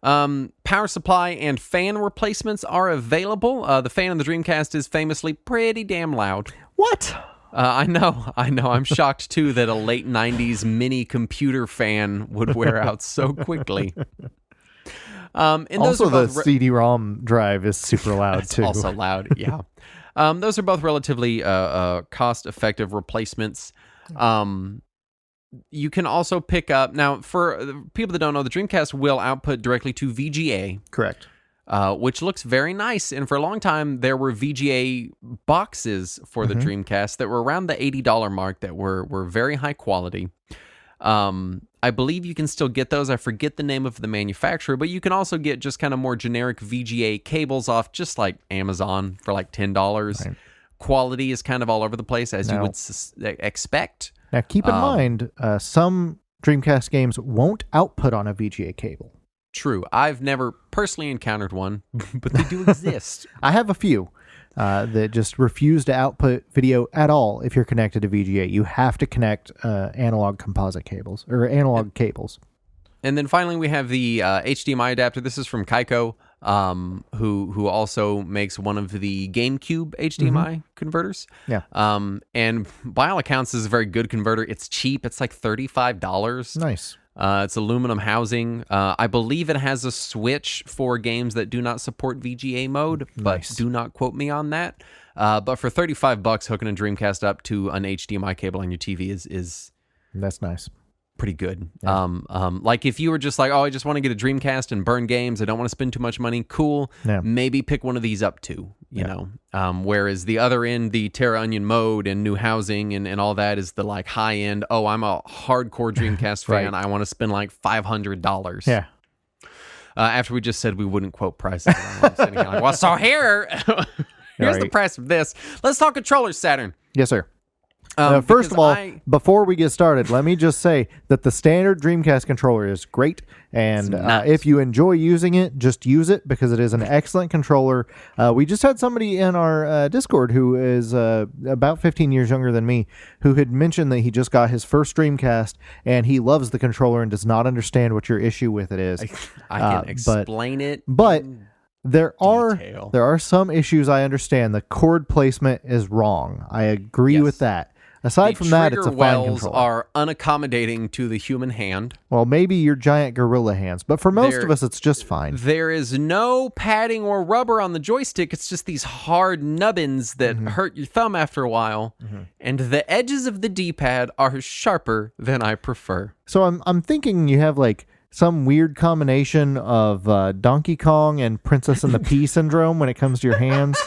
Power supply and fan replacements are available. The fan in the Dreamcast is famously pretty damn loud. What? I know. I'm shocked, too, that a late 90s mini computer fan would wear out so quickly. And also, those the CD-ROM drive is super loud, too. Also loud, yeah. Those are both relatively cost-effective replacements. You can also pick up... Now, for people that don't know, the Dreamcast will output directly to VGA. Correct. Which looks very nice. And for a long time, there were VGA boxes for the Dreamcast that were around the $80 mark that were very high quality. I believe you can still get those. I forget the name of the manufacturer, but you can also get just kind of more generic VGA cables off just like Amazon for like $10. Right. Quality is kind of all over the place, as you would expect. Now, keep in mind, some Dreamcast games won't output on a VGA cable. True. I've never personally encountered one, but they do exist. I have a few that just refuse to output video at all if you're connected to VGA. You have to connect analog composite cables, or analog cables. And then finally, we have the HDMI adapter. This is from Kaiko, who also makes one of the GameCube HDMI converters. Yeah. And by all accounts, this is a very good converter. It's cheap. It's like $35. Nice. It's aluminum housing. I believe it has a switch for games that do not support VGA mode, but do not quote me on that. But for $35, hooking a Dreamcast up to an HDMI cable on your TV is that's nice. Pretty good. Yeah. Like if you were just like, oh, I just want to get a Dreamcast and burn games, I don't want to spend too much money, cool. Yeah. Maybe pick one of these up too, you know. Whereas the other end, the Terra Onion mode and new housing and all that is the like high end, oh, I'm a hardcore Dreamcast fan, I want to spend like $500. Yeah. After we just said we wouldn't quote prices. I'm sitting here like, well, so here's the price of this. Let's talk controllers, Saturn. Yes, sir. First of all, before we get started, let me just say that the standard Dreamcast controller is great, and if you enjoy using it, just use it because it is an excellent controller. We just had somebody in our Discord who is about 15 years younger than me who had mentioned that he just got his first Dreamcast, and he loves the controller and does not understand what your issue with it is. I can explain it. But there are some issues I understand. The cord placement is wrong. I agree with that. Aside from that, it's a fine controller. The trigger wells are unaccommodating to the human hand. Well, maybe your giant gorilla hands, but for most of us, it's just fine. There is no padding or rubber on the joystick. It's just these hard nubbins that hurt your thumb after a while, and the edges of the D-pad are sharper than I prefer. So I'm thinking you have like some weird combination of Donkey Kong and Princess and the Pea syndrome when it comes to your hands.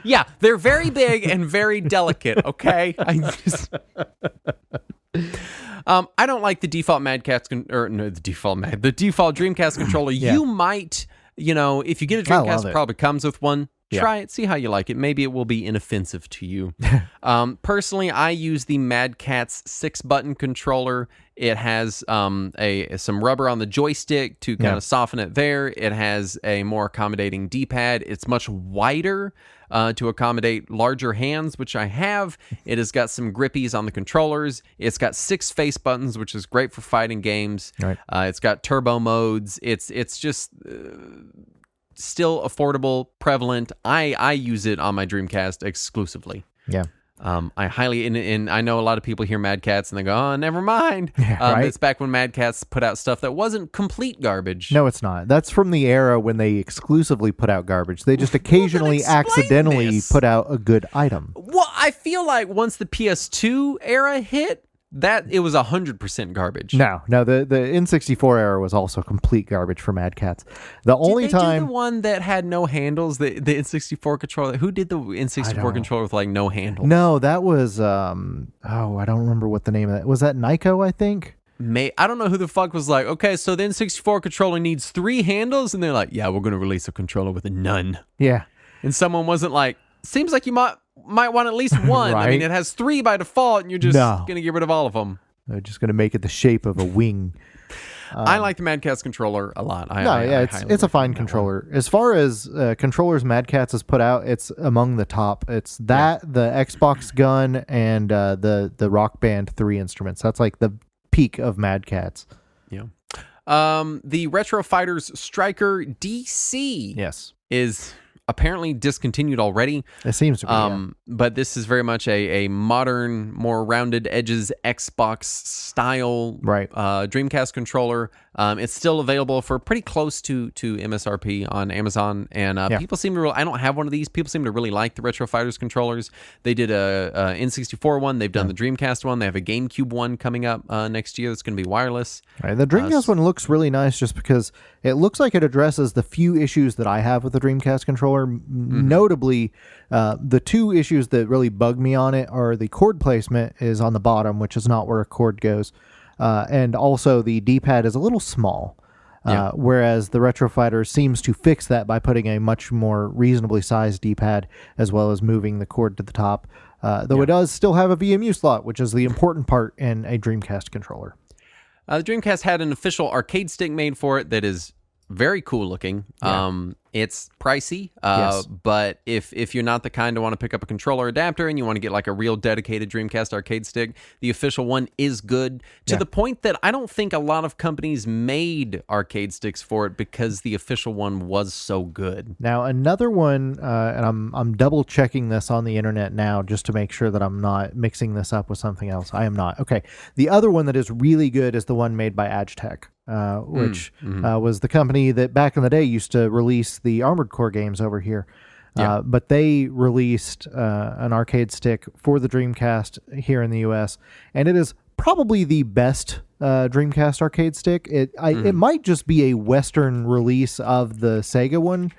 Yeah, they're very big and very delicate, okay? I don't like the default the default Dreamcast controller. Yeah. You might, if you get a Dreamcast, it probably comes with one. Try it, see how you like it. Maybe it will be inoffensive to you. Personally, I use the Mad Catz 6-button controller. It has some rubber on the joystick to kind of soften it there. It has a more accommodating D-pad. It's much wider to accommodate larger hands, which I have. It has got some grippies on the controllers. It's got 6 face buttons, which is great for fighting games. Right. It's got turbo modes. It's just... still affordable, prevalent. I use it on my Dreamcast exclusively. Yeah. I highly, and I know a lot of people hear Mad Catz and they go, oh, never mind. Right? It's back when Mad Catz put out stuff that wasn't complete garbage. No, it's not. That's from the era when they exclusively put out garbage. They just occasionally accidentally put out a good item. Well, I feel like once the PS2 era hit, that it was 100% garbage. No, the N64 era was also complete garbage for Mad Catz. The only time do the one that had no handles, the N64 controller. Who did the N64 controller with like no handles? No, that was I don't remember what the name of that was. That Nyko, I think. I don't know who the fuck was like, okay, so the N64 controller needs 3 handles, and they're like, yeah, we're going to release a controller with none. Yeah, and someone wasn't like, seems like you might want at least one. Right? I mean, it has 3 by default, and you're just going to get rid of all of them. They're just going to make it the shape of a wing. I like the Mad Catz controller a lot. It's a fine controller. As far as controllers Mad Catz has put out, it's among the top. It's the Xbox Gun, and the Rock Band 3 instruments. That's like the peak of Mad Catz. Yeah. The Retro Fighters Striker DC Yes. is apparently discontinued already. It seems to be. But this is very much a modern, more rounded edges Xbox style Right. Dreamcast controller. It's still available for pretty close to MSRP on Amazon, and people seem to I don't have one of these. People seem to really like the Retro Fighters controllers. They did a N64 one. They've done the Dreamcast one. They have a GameCube one coming up next year. That's going to be wireless. Right. The Dreamcast one looks really nice just because it looks like it addresses the few issues that I have with the Dreamcast controller. Notably, the two issues that really bug me on it are the cord placement is on the bottom, which is not where a cord goes. And also the D-pad is a little small, whereas the Retro Fighter seems to fix that by putting a much more reasonably sized D-pad as well as moving the cord to the top, though it does still have a VMU slot, which is the important part in a Dreamcast controller. The Dreamcast had an official arcade stick made for it that is very cool looking. It's pricey, but if you're not the kind to want to pick up a controller adapter and you want to get like a real dedicated Dreamcast arcade stick, the official one is good to the point that I don't think a lot of companies made arcade sticks for it because the official one was so good. Now another one, and I'm double checking this on the internet now just to make sure that I'm not mixing this up with something else. I am not. Okay, the other one that is really good is the one made by Agitech. Which was the company that back in the day used to release the Armored Core games over here. But they released an arcade stick for the Dreamcast here in the US, and it is probably the best Dreamcast arcade stick. It might just be a Western release of the Sega one,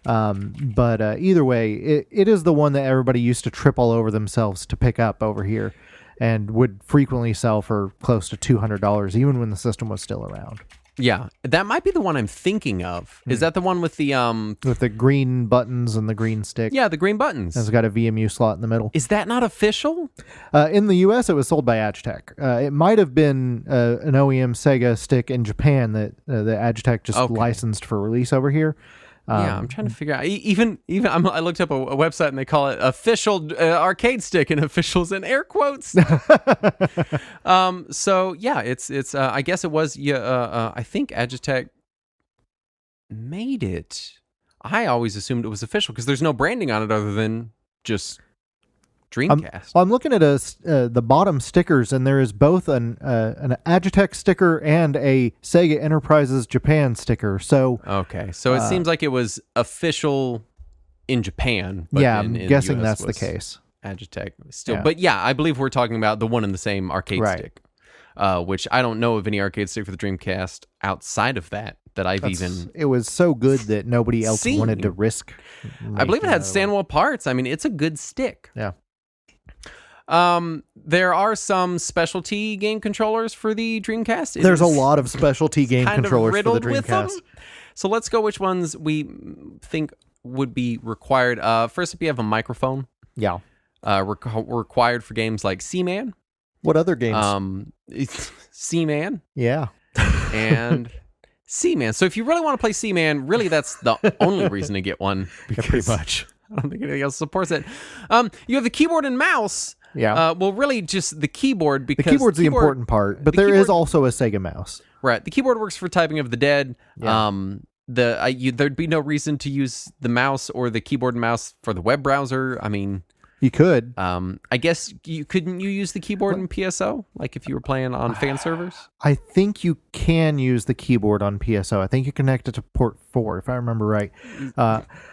but either way, it is the one that everybody used to trip all over themselves to pick up over here, and would frequently sell for close to $200, even when the system was still around. Yeah, that might be the one I'm thinking of. Is that the one with the green buttons and the green stick? Yeah, the green buttons. It's got a VMU slot in the middle. Is that not official? In the US, it was sold by Agitech. It might have been an OEM Sega stick in Japan that the Agitech just licensed for release over here. I'm trying to figure out. Even I looked up a website and they call it official arcade stick, and officials in air quotes. So yeah, it's. I guess it was. I think Agitech made it. I always assumed it was official because there's no branding on it other than just Dreamcast. I'm looking at the bottom stickers, and there is both an Agitech sticker and a Sega Enterprises Japan sticker. So so it seems like it was official in Japan. But I'm guessing that's the case. Agitech still, but I believe we're talking about the one and the same arcade stick, which I don't know of any arcade stick for the Dreamcast outside of that I've even. It was so good that nobody else wanted to risk. I believe it had Stanwell parts. I mean, it's a good stick. Yeah. There are some specialty game controllers for the Dreamcast. There's a lot of specialty game controllers for the Dreamcast. So let's go which ones we think would be required. First up, you have a microphone. Yeah. Required for games like Seaman. What other games? Seaman. Yeah. And Seaman. So if you really want to play Seaman, really that's the only reason to get one. Pretty much. I don't think anything else supports it. You have the keyboard and mouse. Yeah. Well, really just the keyboard, because the keyboard's the important part, but there is also a Sega mouse. Right. The keyboard works for typing of the dead. Yeah. There'd be no reason to use the mouse or the keyboard and mouse for the web browser. I mean, you could. I guess couldn't you use the keyboard in PSO, like if you were playing on fan servers? I think you can use the keyboard on PSO. I think you connect it to port 4, if I remember right.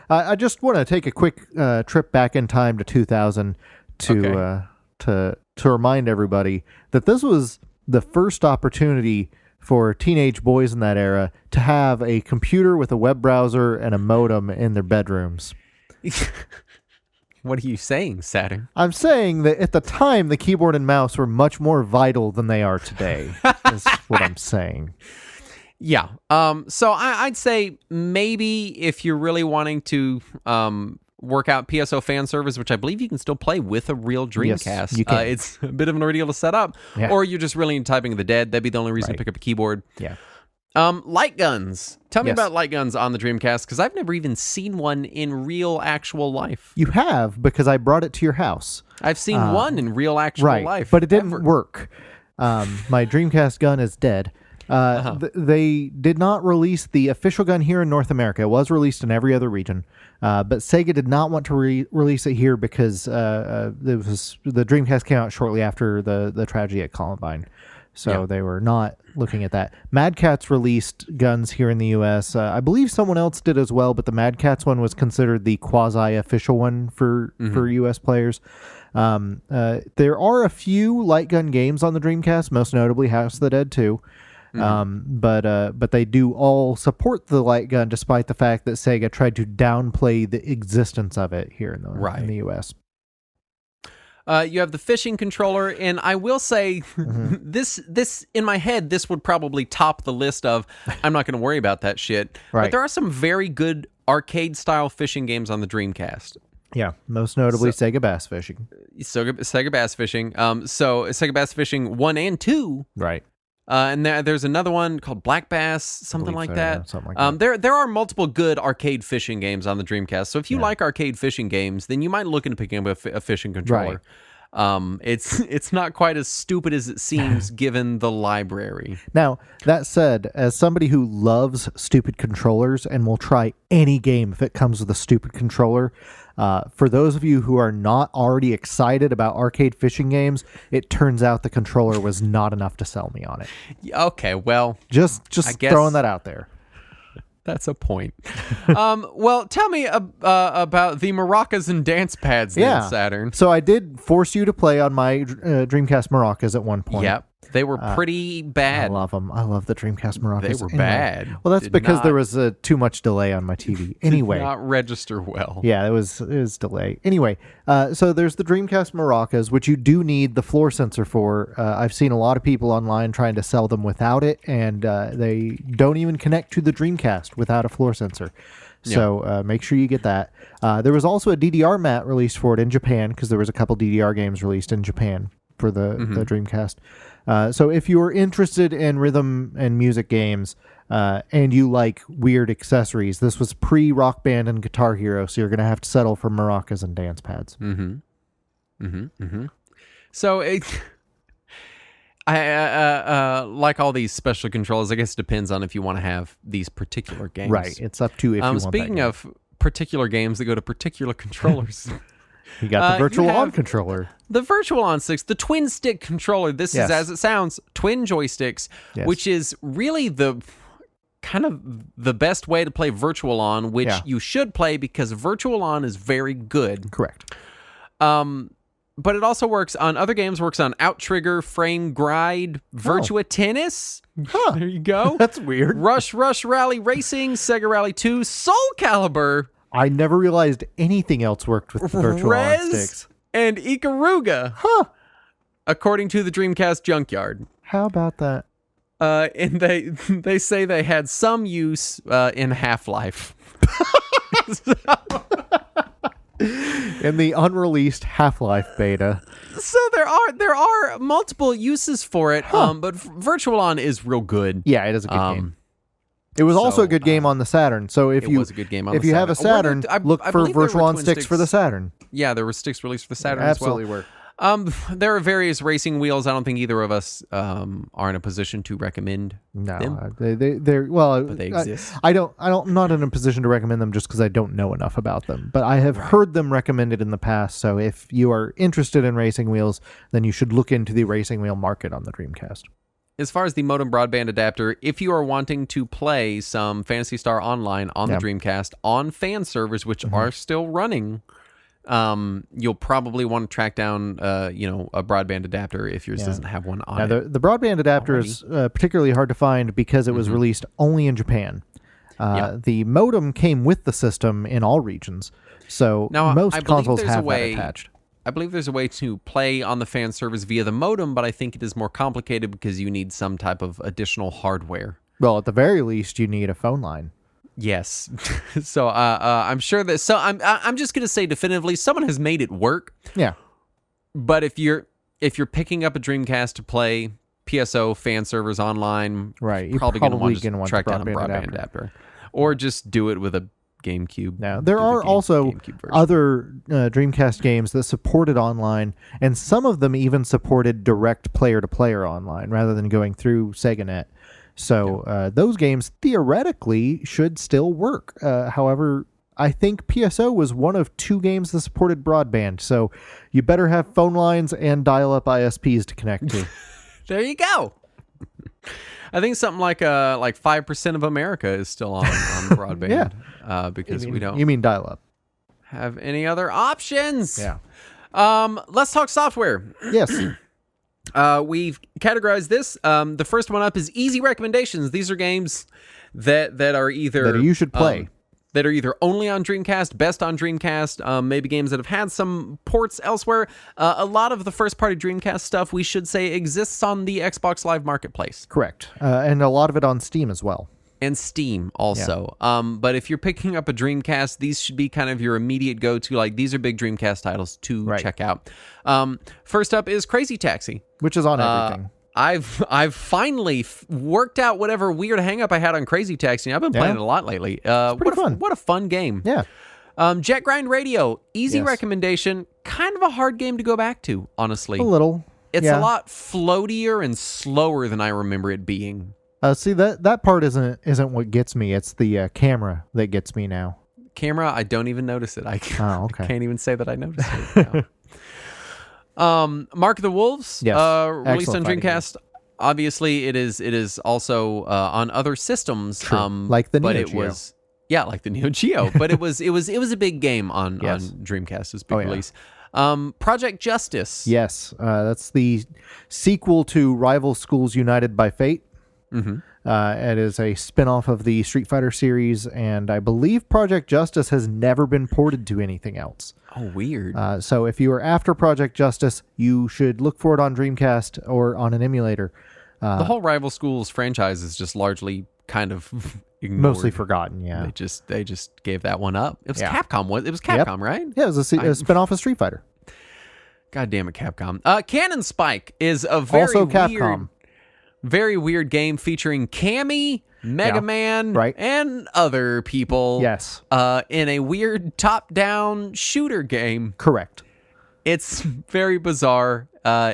I just want to take a quick trip back in time to 2000 to remind everybody that this was the first opportunity for teenage boys in that era to have a computer with a web browser and a modem in their bedrooms. What are you saying, Saturn? I'm saying that at the time, the keyboard and mouse were much more vital than they are today, is what I'm saying. Yeah. So I'd say maybe if you're really wanting to work out PSO fan servers, which I believe you can still play with a real Dreamcast. Yes, you can. It's a bit of an ordeal to set up. Yeah. Or you're just really into typing of the dead. That'd be the only reason to pick up a keyboard. Yeah. Light guns. Tell me about light guns on the Dreamcast, because I've never even seen one in real actual life. You have, because I brought it to your house. I've seen one in real actual life. But it didn't work. My Dreamcast gun is dead. They did not release the official gun here in North America. It was released in every other region, but Sega did not want to release it here because the Dreamcast came out shortly after the tragedy at Columbine. So they were not looking at that. Mad Catz released guns here in the U.S. I believe someone else did as well, but the Mad Catz one was considered the quasi-official one for U.S. players. There are a few light gun games on the Dreamcast, most notably House of the Dead 2. But they do all support the light gun, despite the fact that Sega tried to downplay the existence of it here in the U.S. You have the fishing controller, and I will say, this in my head, this would probably top the list of, I'm not going to worry about that shit. Right. But there are some very good arcade-style fishing games on the Dreamcast. Yeah, most notably Sega Bass Fishing. Sega Bass Fishing. So Sega Bass Fishing 1 and 2. Right. And there's another one called Black Bass, something like that. Yeah, something like that. There are multiple good arcade fishing games on the Dreamcast. So if you like arcade fishing games, then you might look into picking up a fishing controller. Right. It's not quite as stupid as it seems given the library. Now, that said, as somebody who loves stupid controllers and will try any game if it comes with a stupid controller, for those of you who are not already excited about arcade fishing games, it turns out the controller was not enough to sell me on it. Okay, well, just throwing that out there. That's a point. Well, tell me about the maracas and dance pads then, Saturn. So I did force you to play on my Dreamcast maracas at one point. Yep. They were pretty bad. I love them. I love the Dreamcast maracas. They were bad. Well, that's because there was too much delay on my TV. Anyway, did not register well. Yeah, it was delay. Anyway, so there's the Dreamcast maracas, which you do need the floor sensor for. I've seen a lot of people online trying to sell them without it, and they don't even connect to the Dreamcast without a floor sensor. So make sure you get that. There was also a DDR mat released for it in Japan, because there was a couple DDR games released in Japan for the Dreamcast. So if you're interested in rhythm and music games and you like weird accessories, this was pre-Rock Band and Guitar Hero, so you're going to have to settle for maracas and dance pads. So I like all these special controls, I guess it depends on if you want to have these particular games. Right, it's up to if you want that. Speaking of particular games that go to particular controllers... You got the Virtual On controller. The Virtual On sticks, the twin stick controller. This is, as it sounds, twin joysticks, which is really the kind of the best way to play Virtual On, which you should play because Virtual On is very good. Correct. But it also works on other games, works on Outrigger, Frame Gride, Virtua Tennis. There you go. That's weird. Rush Rally Racing, Sega Rally 2, Soul Calibur. I never realized anything else worked with the Virtual On sticks. And Ikaruga. According to the Dreamcast Junkyard. How about that? And they say they had some use in Half-Life. In the unreleased Half-Life beta. So there are multiple uses for it, but Virtual On is real good. Yeah, it is a good game. It was also a good game on the Saturn. So if you was a good game on the if you Saturn. have a Saturn, look for Virtual On sticks for the Saturn. Yeah, there were sticks released for the Saturn Absolutely as well. There are various racing wheels. I don't think either of us are in a position to recommend them. But they exist. I'm not in a position to recommend them just because I don't know enough about them. But I have heard them recommended in the past. So if you are interested in racing wheels, then you should look into the racing wheel market on the Dreamcast. As far as the modem broadband adapter, if you are wanting to play some Phantasy Star Online on the Dreamcast on fan servers, which are still running, you'll probably want to track down, a broadband adapter if yours doesn't have one on it. The broadband adapter is particularly hard to find because it was released only in Japan. The modem came with the system in all regions, so now, most consoles have that attached. I believe there's a way to play on the fan servers via the modem, but I think it is more complicated because you need some type of additional hardware. Well, at the very least, you need a phone line. Yes. So I'm sure that. So I'm just gonna say definitively, someone has made it work. Yeah. But if you're picking up a Dreamcast to play PSO fan servers online, right, you're probably gonna want to track down a broadband adapter, or just do it with a GameCube. Now, there are also other Dreamcast games that supported online, and some of them even supported direct player-to-player online rather than going through SegaNet. So those games theoretically should still work. However, I think PSO was one of 2 games that supported broadband. So you better have phone lines and dial-up ISPs to connect to. There you go. I think something like 5% of America is still on broadband. Because we don't. You mean dial-up? Have any other options? Yeah. Let's talk software. Yes. We've categorized this. The first one up is easy recommendations. These are games that are either that you should play. That are either only on Dreamcast, best on Dreamcast, maybe games that have had some ports elsewhere. A lot of the first-party Dreamcast stuff, we should say, exists on the Xbox Live Marketplace. Correct. And a lot of it on Steam as well. And Steam also. Yeah. But if you're picking up a Dreamcast, these should be kind of your immediate go-to. Like, these are big Dreamcast titles to check out. First up is Crazy Taxi. Which is on everything. I've finally worked out whatever weird hang-up I had on Crazy Taxi. I've been playing it a lot lately. What a fun game. Yeah. Jet Grind Radio, easy recommendation. Kind of a hard game to go back to, honestly. A little. It's a lot floatier and slower than I remember it being. See, that part isn't what gets me. It's the camera that gets me now. Camera, I don't even notice it. I can't even say that I noticed it now. Mark of the Wolves, released on Dreamcast. Obviously, it is also on other systems. True. Like the Neo Geo. Like the Neo Geo. But it was a big game on Dreamcast. It was a big release. Project Justice. Yes, that's the sequel to Rival Schools United by Fate. Mm-hmm. It is a spin-off of the Street Fighter series, and I believe Project Justice has never been ported to anything else. Oh, weird. So if you are after Project Justice, you should look for it on Dreamcast or on an emulator. The whole Rival Schools franchise is just largely kind of ignored. Mostly forgotten, yeah. They just gave that one up. It was Capcom. It was Capcom, right? Yeah, it was a spin-off of Street Fighter. God damn it, Capcom. Cannon Spike is a very also Capcom. Very weird game featuring Cammy, Mega Man, and other people. Yes. In a weird top-down shooter game. Correct. It's very bizarre.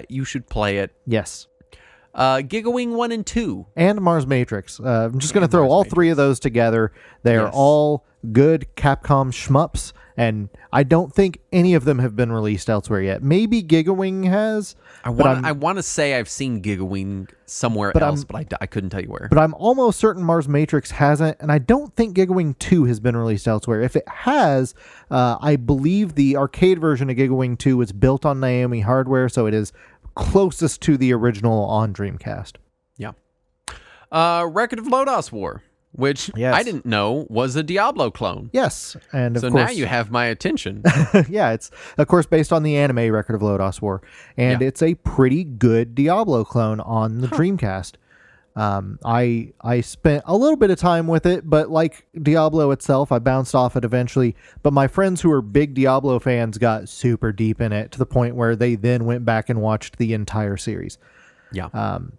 You should play it. Yes. Gigawing 1 and 2. And Mars Matrix. I'm just going to throw all 3 of those together. They are all good Capcom shmups, and I don't think any of them have been released elsewhere yet. Maybe Gigawing has. I want to say I've seen Gigawing somewhere else, but I couldn't tell you where. But I'm almost certain Mars Matrix hasn't, and I don't think Gigawing 2 has been released elsewhere. If it has, I believe the arcade version of Gigawing 2 was built on Naomi hardware, so it is closest to the original on Dreamcast. Yeah. Record of Lodos War, which I didn't know was a Diablo clone. Yes, and of course, now you have my attention. Yeah, it's of course based on the anime Record of Lodos War, and it's a pretty good Diablo clone on the Dreamcast. I spent a little bit of time with it, but like Diablo itself, I bounced off it eventually. But my friends who are big Diablo fans got super deep in it to the point where they then went back and watched the entire series. Yeah.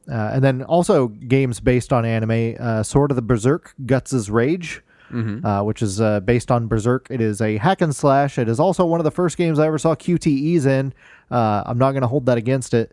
And then also games based on anime, Sword of the Berserk, Guts' Rage, which is based on Berserk. It is a hack and slash. It is also one of the first games I ever saw QTEs in. I'm not going to hold that against it.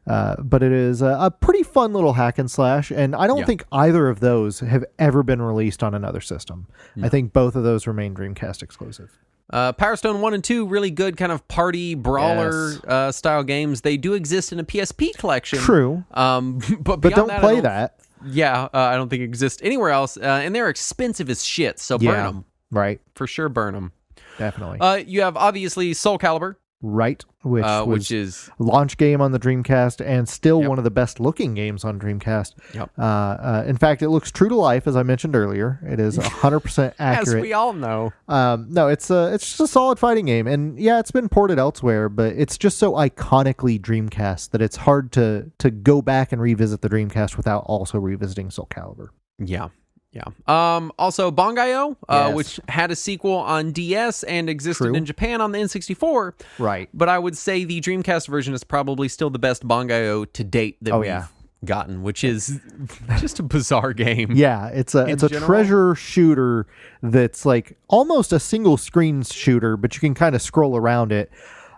But it is a pretty fun little hack and slash, and I don't think either of those have ever been released on another system. No. I think both of those remain Dreamcast exclusive. Power Stone 1 and 2, really good kind of party brawler style games. They do exist in a PSP collection. True. But don't play that. Yeah, I don't think it exists anywhere else. And they're expensive as shit, so burn them. Right. For sure, burn them. Definitely. You have, obviously, Soul Calibur. Right, which is launch game on the Dreamcast and still one of the best looking games on Dreamcast. Yep. In fact, it looks true to life, as I mentioned earlier. It is 100% accurate. As we all know. No, it's just a solid fighting game, and it's been ported elsewhere, but it's just so iconically Dreamcast that it's hard to go back and revisit the Dreamcast without also revisiting Soul Calibur. Yeah. Yeah. Also, Bangai-O, which had a sequel on DS and existed in Japan on the N64. Right. But I would say the Dreamcast version is probably still the best Bangai-O to date that we've gotten, which is just a bizarre game. Yeah, it's a treasure shooter that's like almost a single screen shooter, but you can kind of scroll around it.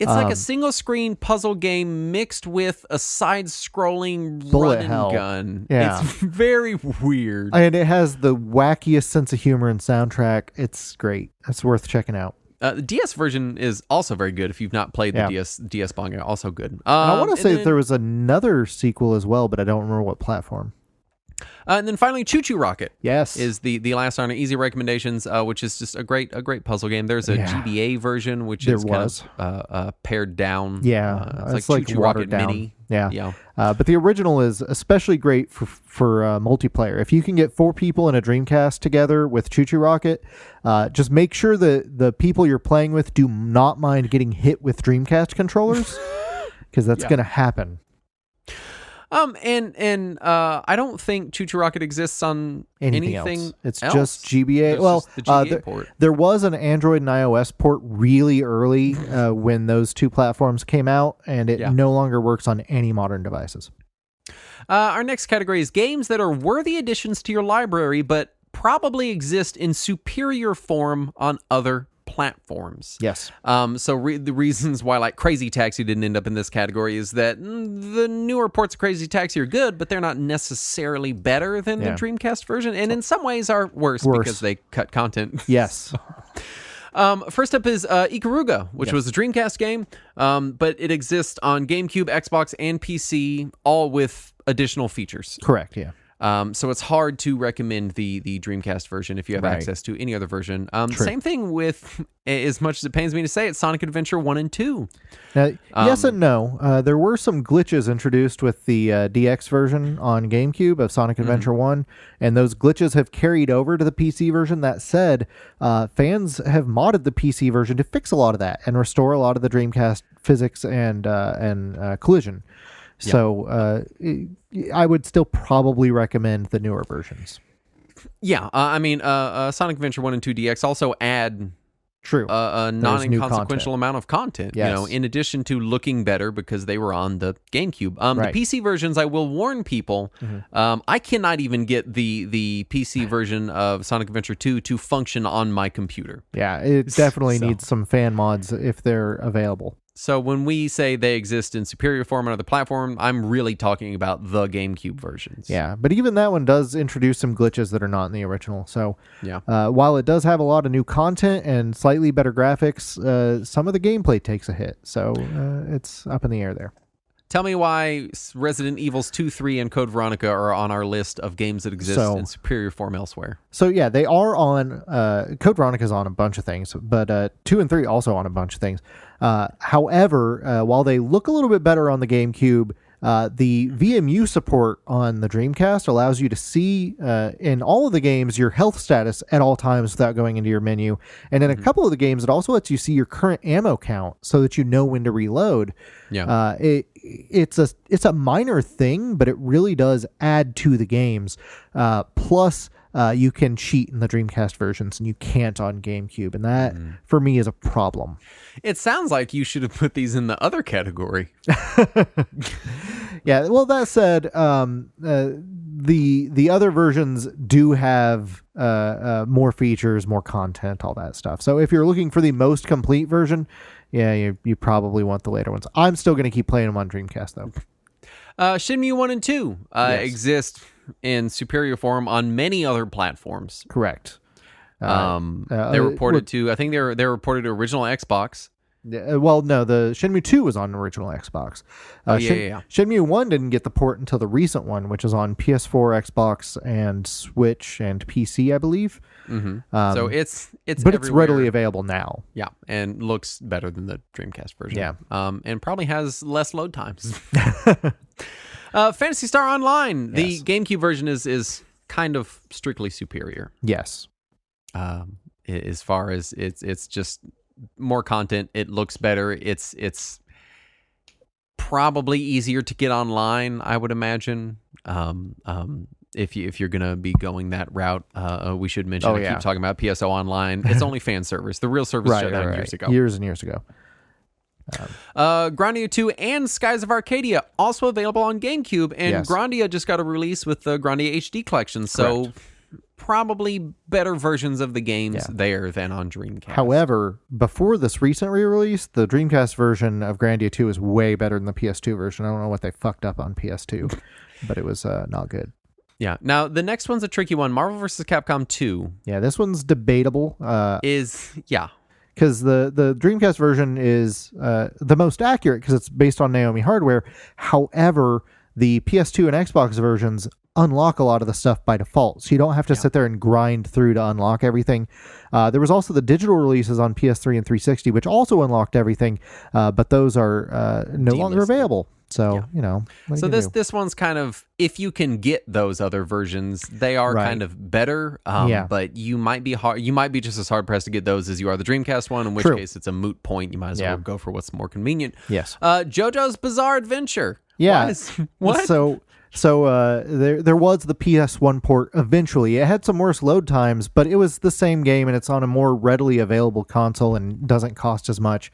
It's like a single screen puzzle game mixed with a side-scrolling bullet run and hell. gun. Yeah. It's very weird. And it has the wackiest sense of humor and soundtrack. It's great. It's worth checking out. The DS version is also very good. If you've not played the DS manga, also good. I want to say that there was another sequel as well, but I don't remember what platform. And then finally, Choo Choo Rocket. Yes, is the last on our easy recommendations, which is just a great puzzle game. There's a GBA version, which is kind of pared down. Yeah, it's like Choo Choo Rocket down. Mini. Yeah. But the original is especially great for multiplayer. If you can get 4 people in a Dreamcast together with Choo Choo Rocket, just make sure that the people you're playing with do not mind getting hit with Dreamcast controllers, because that's going to happen. I don't think Choo Choo Rocket exists on anything else. It's else. just GBA. There's just the GBA port. There was an Android and iOS port really early when those two platforms came out, and it no longer works on any modern devices. Our next category is games that are worthy additions to your library, but probably exist in superior form on other platforms. Yes. So the reasons why like Crazy Taxi didn't end up in this category is that the newer ports of Crazy Taxi are good, but they're not necessarily better than the Dreamcast version, and in some ways are worse because they cut content. Yes. First up is Ikaruga, which was a Dreamcast game, but it exists on GameCube, Xbox, and PC, all with additional features. Correct, yeah. So it's hard to recommend the Dreamcast version if you have access to any other version. Same thing with, as much as it pains me to say it, Sonic Adventure 1 and 2. Yes and no. There were some glitches introduced with the DX version on GameCube of Sonic Adventure 1, and those glitches have carried over to the PC version. That said, fans have modded the PC version to fix a lot of that and restore a lot of the Dreamcast physics and collision. So I would still probably recommend the newer versions. Yeah, Sonic Adventure 1 and 2 DX also add a non-inconsequential amount of content, in addition to looking better because they were on the GameCube. The PC versions, I will warn people, I cannot even get the PC version of Sonic Adventure 2 to function on my computer. Yeah, it definitely needs some fan mods if they're available. So when we say they exist in superior form on other platform, I'm really talking about the GameCube versions. Yeah, but even that one does introduce some glitches that are not in the original. So while it does have a lot of new content and slightly better graphics, some of the gameplay takes a hit. So it's up in the air there. Tell me why Resident Evils 2, 3, and Code Veronica are on our list of games that exist in superior form elsewhere. So yeah, they are on, Code Veronica's on a bunch of things, but 2 and 3 also on a bunch of things. However, while they look a little bit better on the GameCube, the VMU support on the Dreamcast allows you to see in all of the games your health status at all times without going into your menu. And in a couple of the games, it also lets you see your current ammo count so that you know when to reload. Yeah. It's a minor thing, but it really does add to the games. Plus, you can cheat in the Dreamcast versions, and you can't on GameCube, and that for me is a problem. It sounds like you should have put these in the other category. Yeah. Well, that said, the other versions do have more features, more content, all that stuff. So if you're looking for the most complete version, you probably want the later ones. I'm still going to keep playing them on Dreamcast, though. Shenmue 1 and 2 exist in superior form on many other platforms. Correct. They're reported to, I think they're reported to original Xbox. Well, no, the Shenmue 2 was on original Xbox. Shenmue 1 didn't get the port until the recent one, which is on PS4, Xbox, and Switch and PC, I believe. So it's but it's readily available now. Yeah, and looks better than the Dreamcast version. Yeah. And probably has less load times. Phantasy Star Online, the GameCube version is kind of strictly superior. Yes. As far as it's just more content, it looks better. It's probably easier to get online, I would imagine. If you're gonna be going that route, we should mention. I keep talking about PSO Online. It's only fan servers. The real service shut down years ago. Years and years ago. Grandia 2 and Skies of Arcadia also available on GameCube, and Grandia just got a release with the Grandia HD collection. So probably better versions of the games there than on Dreamcast. However, before this recent re-release, the Dreamcast version of Grandia 2 is way better than the PS2 version. I don't know what they fucked up on PS2, but it was not good. Yeah. Now, the next one's a tricky one. Marvel vs. Capcom 2. Yeah, this one's debatable. Because the Dreamcast version is the most accurate because it's based on Naomi hardware. However, the PS2 and Xbox versions unlock a lot of the stuff by default, so you don't have to sit there and grind through to unlock everything. There was also the digital releases on PS3 and 360, which also unlocked everything, but those are no longer available. So, So this one's kind of, if you can get those other versions, they are kind of better. But you might be just as hard pressed to get those as you are the Dreamcast one, in which case it's a moot point. You might as well go for what's more convenient. Yes. JoJo's Bizarre Adventure. Yeah. What? So there was the PS1 port eventually. It had some worse load times, but it was the same game, and it's on a more readily available console and doesn't cost as much.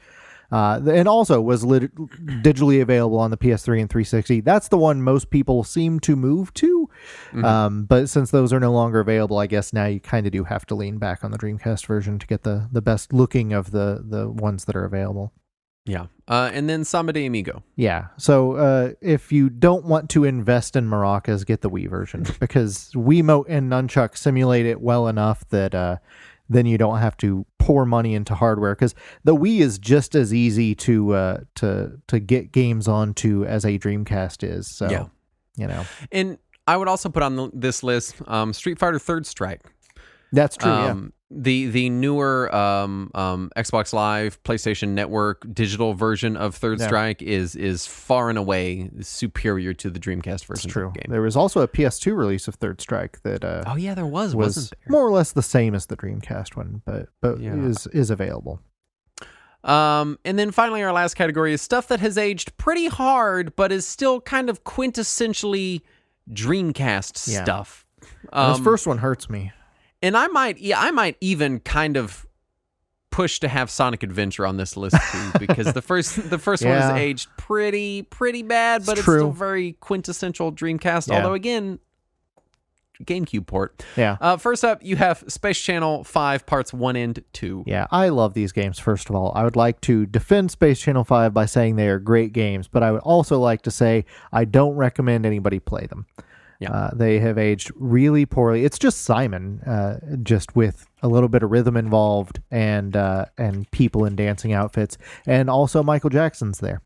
And also was digitally available on the PS3 and 360. That's the one most people seem to move to. But since those are no longer available, I guess now you kind of do have to lean back on the Dreamcast version to get the best looking of the ones that are available. Yeah. And then Samba de Amigo. Yeah. So if you don't want to invest in Maracas, get the Wii version because Wiimote and Nunchuck simulate it well enough that then you don't have to pour money into hardware because the Wii is just as easy to get games onto as a Dreamcast is. So, And I would also put on this list Street Fighter Third Strike. That's true, The newer Xbox Live, PlayStation Network digital version of Third Strike is far and away superior to the Dreamcast version. True. Of the game. There was also a PS2 release of Third Strike that there wasn't there? More or less the same as the Dreamcast one, but is available. And then finally, our last category is stuff that has aged pretty hard, but is still kind of quintessentially Dreamcast stuff. This first one hurts me. And I might even kind of push to have Sonic Adventure on this list too, because the first one has aged pretty bad, but it's still very quintessential Dreamcast. Although again, GameCube port. Yeah. First up, you have Space Channel 5 Parts 1 and 2. Yeah, I love these games. First of all, I would like to defend Space Channel 5 by saying they are great games, but I would also like to say I don't recommend anybody play them. Yeah. They have aged really poorly. It's just Simon, just with a little bit of rhythm involved and people in dancing outfits. And also Michael Jackson's there.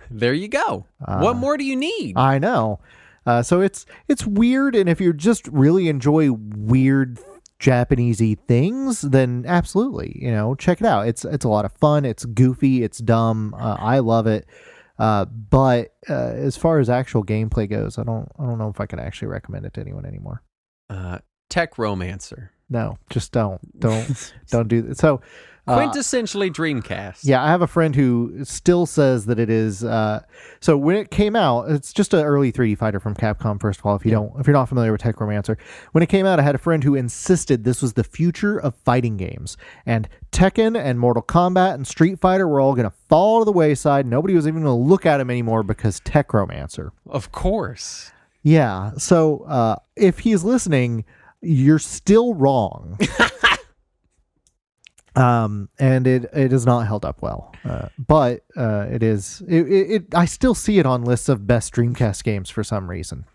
There you go. What more do you need? I know. So it's weird. And if you just really enjoy weird Japanesey things, then absolutely, check it out. It's a lot of fun. It's goofy. It's dumb. I love it. But as far as actual gameplay goes, I don't know if I can actually recommend it to anyone anymore. Tech Romancer. No, just don't do that. So quintessentially Dreamcast. Yeah, I have a friend who still says that it is. So when it came out, it's just an early 3D fighter from Capcom. First of all, if you're not familiar with Tech Romancer, when it came out, I had a friend who insisted this was the future of fighting games, and Tekken and Mortal Kombat and Street Fighter were all going to fall to the wayside. Nobody was even going to look at him anymore because Tech Romancer. Of course. Yeah. So if he's listening, you're still wrong. And it is not held up well, but it is. I still see it on lists of best Dreamcast games for some reason.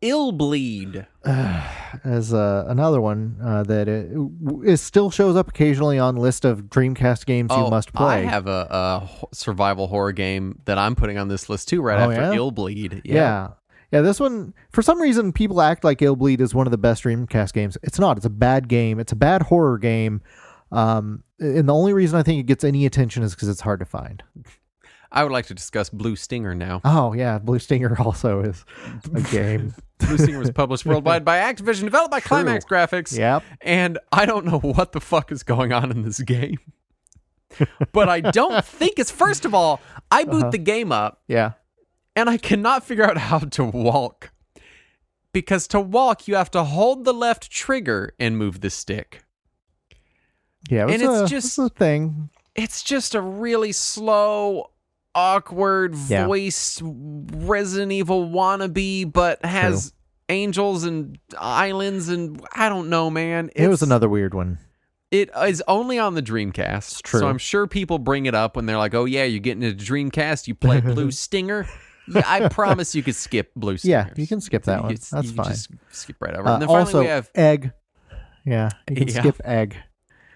Illbleed as another one that it still shows up occasionally on list of Dreamcast games you must play. I have a survival horror game that I'm putting on this list too, right after Illbleed. Yeah, this one, for some reason, people act like Illbleed is one of the best Dreamcast games. It's not. It's a bad game. It's a bad horror game. And the only reason I think it gets any attention is because it's hard to find. I would like to discuss Blue Stinger now. Oh, yeah. Blue Stinger also is a game. Blue Stinger was published worldwide by Activision, developed by Climax Graphics. Yep. And I don't know what the fuck is going on in this game. But I don't think it's... First of all, I boot the game up. Yeah. And I cannot figure out how to walk. Because to walk, you have to hold the left trigger and move the stick. Yeah, it's just a thing. It's just a really slow, awkward voice Resident Evil wannabe, but has angels and islands, and I don't know, man. It was another weird one. It is only on the Dreamcast. True. So I'm sure people bring it up when they're like, oh, yeah, you're getting into Dreamcast. You play Blue Stinger. Yeah, I promise you could skip Blue Stinger. Yeah, you can skip that one. That's fine. Just skip right over. And then finally also, we have Egg. Yeah, you can skip Egg.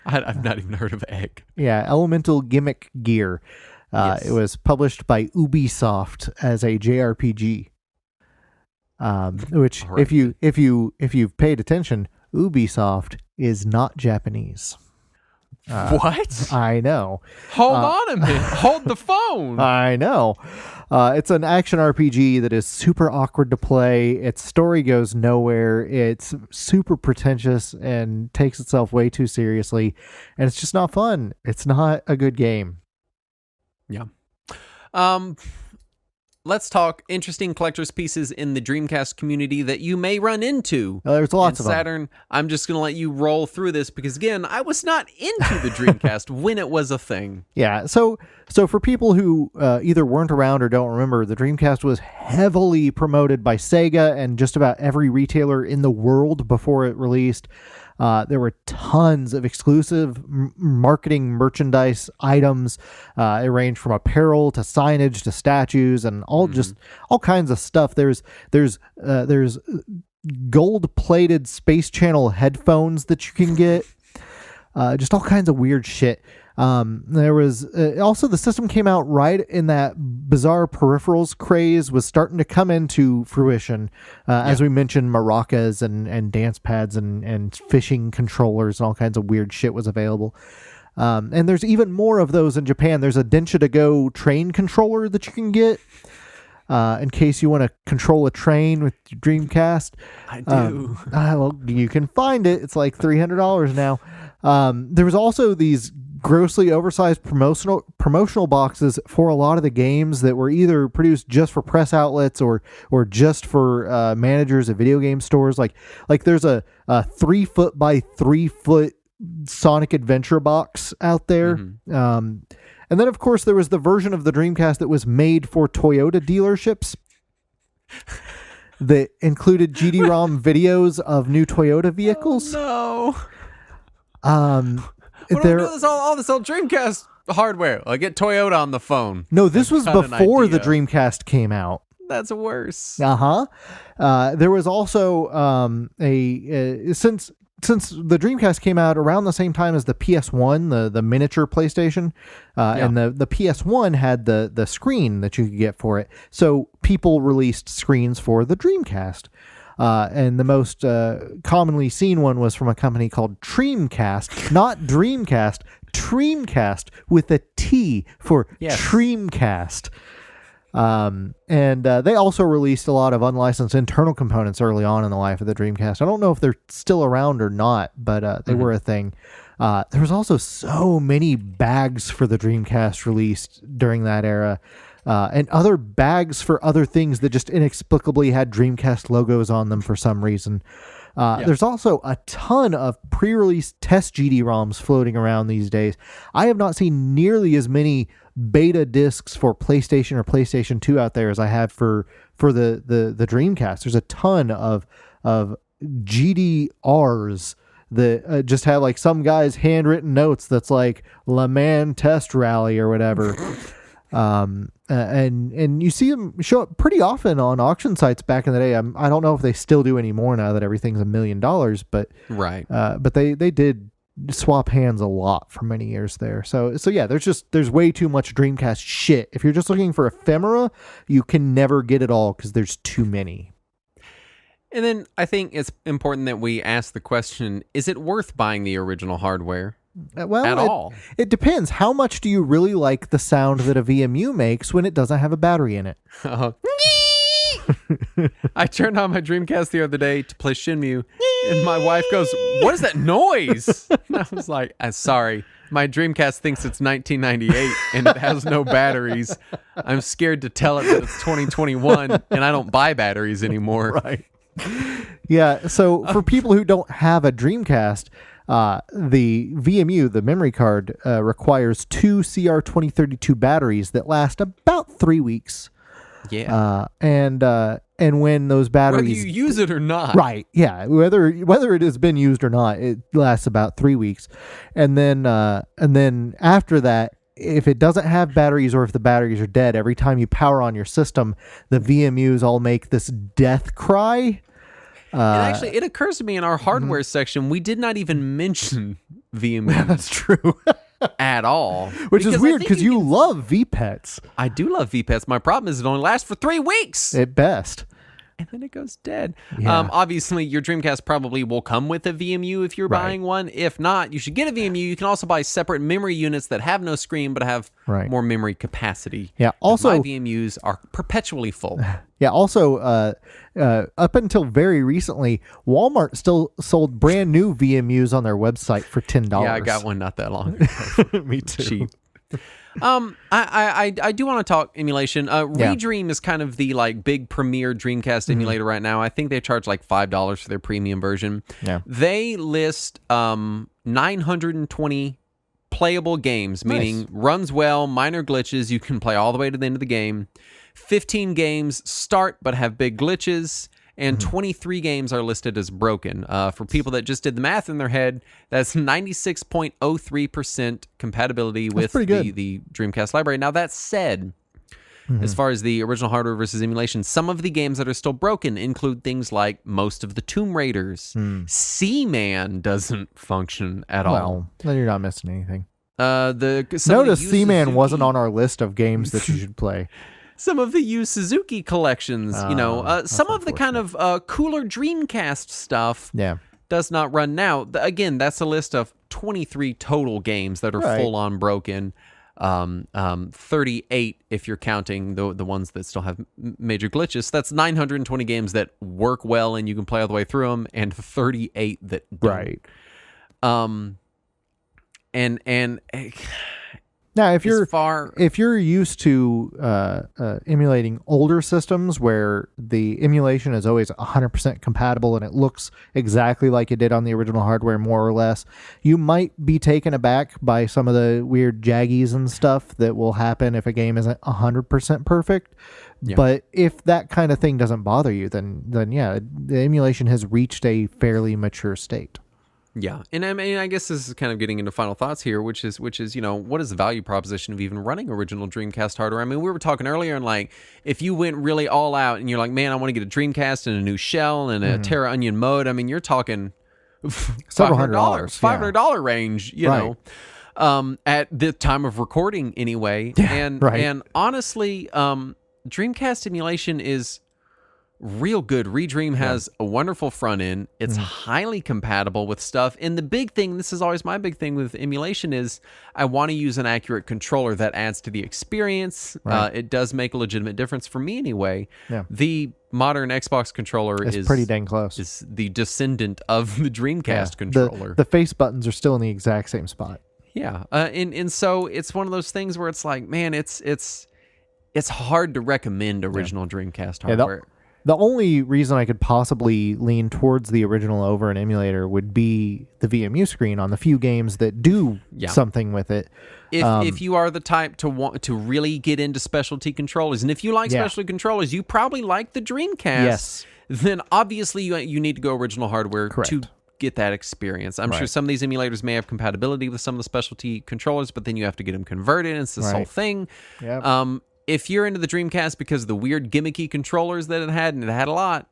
I've not even heard of Egg. Yeah, Elemental Gimmick Gear. Yes. It was published by Ubisoft as a JRPG. Which, All right. if you've paid attention, Ubisoft is not Japanese. What? I know. Hold on a minute. Hold the phone. I know. It's an action RPG that is super awkward to play. Its story goes nowhere. It's super pretentious and takes itself way too seriously. And it's just not fun. It's not a good game. Yeah. Let's talk interesting collector's pieces in the Dreamcast community that you may run into. There's lots of them. Saturn. I'm just going to let you roll through this because, again, I was not into the Dreamcast when it was a thing. Yeah, so for people who either weren't around or don't remember, the Dreamcast was heavily promoted by Sega and just about every retailer in the world before it released. There were tons of exclusive marketing merchandise items. It ranged from apparel to signage to statues and all kinds of stuff. There's gold-plated Space Channel headphones that you can get. Just all kinds of weird shit. There was also the system came out right in that bizarre peripherals craze was starting to come into fruition. As we mentioned, maracas and dance pads and fishing controllers and all kinds of weird shit was available. And there's even more of those in Japan. There's a Densha to Go train controller that you can get in case you want to control a train with your Dreamcast. I do. Well, you can find it. It's like $300 now. There was also these grossly oversized promotional boxes for a lot of the games that were either produced just for press outlets or just for managers of video game stores. Like there's a 3 foot by 3 foot Sonic Adventure box out there. And then of course there was the version of the Dreamcast that was made for Toyota dealerships that included GD-ROM videos of new Toyota vehicles. Oh, no. What do I do with all this old Dreamcast hardware? I get Toyota on the phone. No, this was before the Dreamcast came out. That's worse. There was also since the Dreamcast came out around the same time as the PS1, the miniature PlayStation, and the PS1 had the screen that you could get for it. So people released screens for the Dreamcast. And the most commonly seen one was from a company called Dreamcast, not Dreamcast, Dreamcast with a T for Dreamcast. And they also released a lot of unlicensed internal components early on in the life of the Dreamcast. I don't know if they're still around or not, but they were a thing. There was also so many bags for the Dreamcast released during that era. And other bags for other things that just inexplicably had Dreamcast logos on them for some reason. There's also a ton of pre-release test GD-ROMs floating around these days. I have not seen nearly as many beta discs for PlayStation or PlayStation 2 out there as I have for the Dreamcast. There's a ton of GDRs that just have like some guy's handwritten notes that's like Le Mans Test Rally or whatever. And you see them show up pretty often on auction sites back in the day. I don't know if they still do anymore now that everything's $1 million, but right. But they did swap hands a lot for many years there. So yeah, there's way too much Dreamcast shit. If you're just looking for ephemera, you can never get it all because there's too many. And then I think it's important that we ask the question: is it worth buying the original hardware? Well, at all. It depends. How much do you really like the sound that a VMU makes when it doesn't have a battery in it? I turned on my Dreamcast the other day to play Shenmue, and my wife goes, "What is that noise?" And I was like, sorry. My Dreamcast thinks it's 1998 and it has no batteries. I'm scared to tell it that it's 2021 and I don't buy batteries anymore. Right. Yeah. So for people who don't have a Dreamcast, the VMU, the memory card, requires 2 CR2032 batteries that last about 3 weeks. Yeah. And And when those Whether batteries you use it or not. Right. Yeah. Whether it has been used or not, it lasts about 3 weeks. And then after that, if it doesn't have batteries or if the batteries are dead, every time you power on your system, the VMUs all make this death cry. And actually, it occurs to me in our hardware section, we did not even mention VMUs. That's true. At all. Which is weird because you love VPETs. I do love VPETs. My problem is it only lasts for 3 weeks. At best. And then it goes dead. Yeah. Obviously, your Dreamcast probably will come with a VMU if you're buying one. If not, you should get a VMU. You can also buy separate memory units that have no screen but have more memory capacity. Yeah. Also, my VMUs are perpetually full. Yeah. Also, up until very recently, Walmart still sold brand new VMUs on their website for $10. Yeah, I got one not that long ago. Me too. Cheap. I do want to talk emulation. Redream is kind of the like big premier Dreamcast emulator right now. I think they charge like $5 for their premium version. Yeah. They list 920 playable games, meaning runs well, minor glitches. You can play all the way to the end of the game. 15 games start but have big glitches. And 23 games are listed as broken. For people that just did the math in their head, that's 96.03% compatibility with the Dreamcast library. Now, that said, as far as the original hardware versus emulation, some of the games that are still broken include things like most of the Tomb Raiders. Seaman doesn't function at all. Well, then you're not missing anything. Notice Seaman wasn't on our list of games that you should play. Some of the Yu Suzuki collections, some of the kind of cooler Dreamcast stuff does not run now. Again, that's a list of 23 total games that are full-on broken. 38 if you're counting the ones that still have major glitches. So that's 920 games that work well and you can play all the way through them, and 38 that don't. And now, if you're used to emulating older systems where the emulation is always 100% compatible and it looks exactly like it did on the original hardware, more or less, you might be taken aback by some of the weird jaggies and stuff that will happen if a game isn't 100% perfect. Yeah. But if that kind of thing doesn't bother you, then yeah, the emulation has reached a fairly mature state. Yeah, and I mean, I guess this is kind of getting into final thoughts here, which is, what is the value proposition of even running original Dreamcast hardware? I mean, we were talking earlier, and like, if you went really all out, and you're like, man, I want to get a Dreamcast and a new shell and a Terra Onion mode. I mean, you're talking several $500 range, you know, at the time of recording anyway. Yeah, and honestly, Dreamcast emulation is real good. Redream has a wonderful front end. It's highly compatible with stuff. And the big thing, this is always my big thing with emulation, is I want to use an accurate controller that adds to the experience. It does make a legitimate difference for me anyway. Yeah. The modern Xbox controller is pretty dang close. Is the descendant of the Dreamcast controller. The face buttons are still in the exact same spot. Yeah. And so it's one of those things where it's like, man, it's hard to recommend original Dreamcast hardware. The only reason I could possibly lean towards the original over an emulator would be the VMU screen on the few games that do something with it. If you are the type to want to really get into specialty controllers, and if you like specialty controllers, you probably like the Dreamcast. Yes. Then obviously you need to go original hardware to get that experience. I'm sure some of these emulators may have compatibility with some of the specialty controllers, but then you have to get them converted. And it's this whole thing. Yep. If you're into the Dreamcast because of the weird gimmicky controllers that it had, and it had a lot,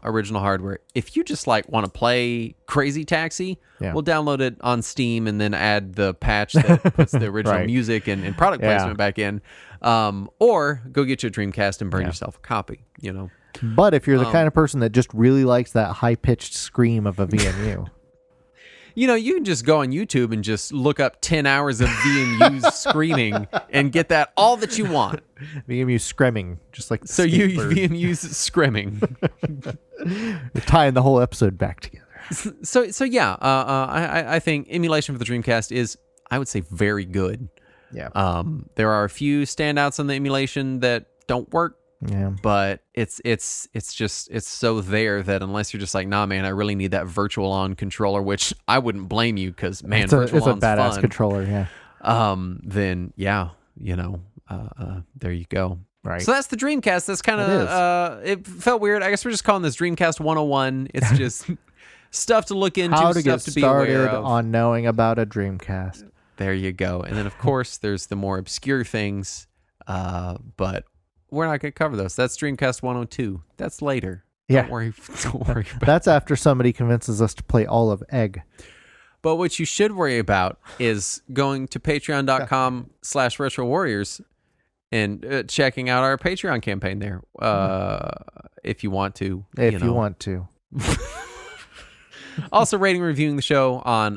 original hardware. If you just like want to play Crazy Taxi, we'll download it on Steam and then add the patch that puts the original music and product placement back in. Or go get your Dreamcast and burn yourself a copy, you know. But if you're the kind of person that just really likes that high-pitched scream of a VMU... You know, you can just go on YouTube and just look up 10 hours of VMUs screaming and get that all that you want. VMU screaming, just like so you VMUs screaming. We're tying the whole episode back together. So yeah, I think emulation for the Dreamcast is, I would say, very good. Yeah. There are a few standouts on the emulation that don't work. Yeah, but it's so there that unless you're just like, nah, man, I really need that Virtual On controller, which I wouldn't blame you because, man, Virtual On's badass fun. Controller, yeah. Then yeah, there you go. Right. So that's the Dreamcast. That's kind It of, it felt weird. I guess we're just calling this Dreamcast 101. It's just stuff to look into, How to stuff get to be aware started of. on knowing about a Dreamcast. There you go. And then, of course, there's the more obscure things, but we're not going to cover those. That's Dreamcast 102. That's later. Yeah. Don't worry about That's after somebody convinces us to play all of Egg. But what you should worry about is going to patreon.com/Retro Warriors and checking out our Patreon campaign there. If you want to. If you want to. Also, rating and reviewing the show on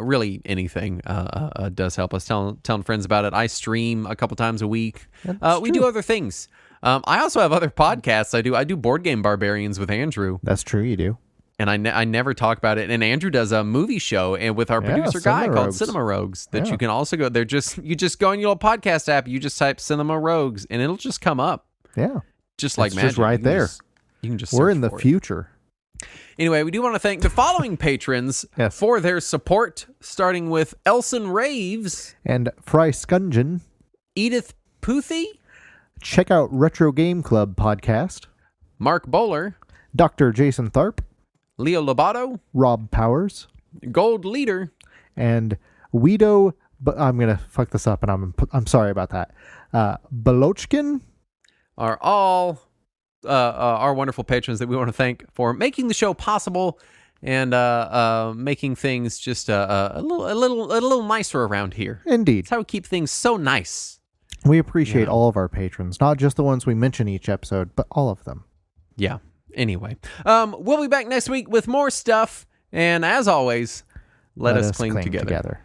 really anything does help us. Telling friends about it. I stream a couple times a week. We do other things. I also have other podcasts. I do Board Game Barbarians with Andrew. That's true, you do. And I never talk about it. And Andrew does a movie show and with our producer guy called Cinema Rogues that you can also go there. You just go on your little podcast app. You just type Cinema Rogues and it'll just come up. Yeah. Just like magic. Just right there. You can just We're in the future. Anyway, we do want to thank the following patrons for their support, starting with Elson Raves and Fry Scungen, Edith Puthie. Check out Retro Game Club podcast. Mark Bowler, Dr. Jason Tharp, Leo Lobato, Rob Powers, Gold Leader, and Guido. But I'm gonna fuck this up, and I'm sorry about that. Balochkin are all our wonderful patrons that we want to thank for making the show possible and making things just a little nicer around here. Indeed, that's how we keep things so nice. We appreciate all of our patrons, not just the ones we mention each episode, but all of them. Yeah. Anyway, we'll be back next week with more stuff. And as always, let us cling together.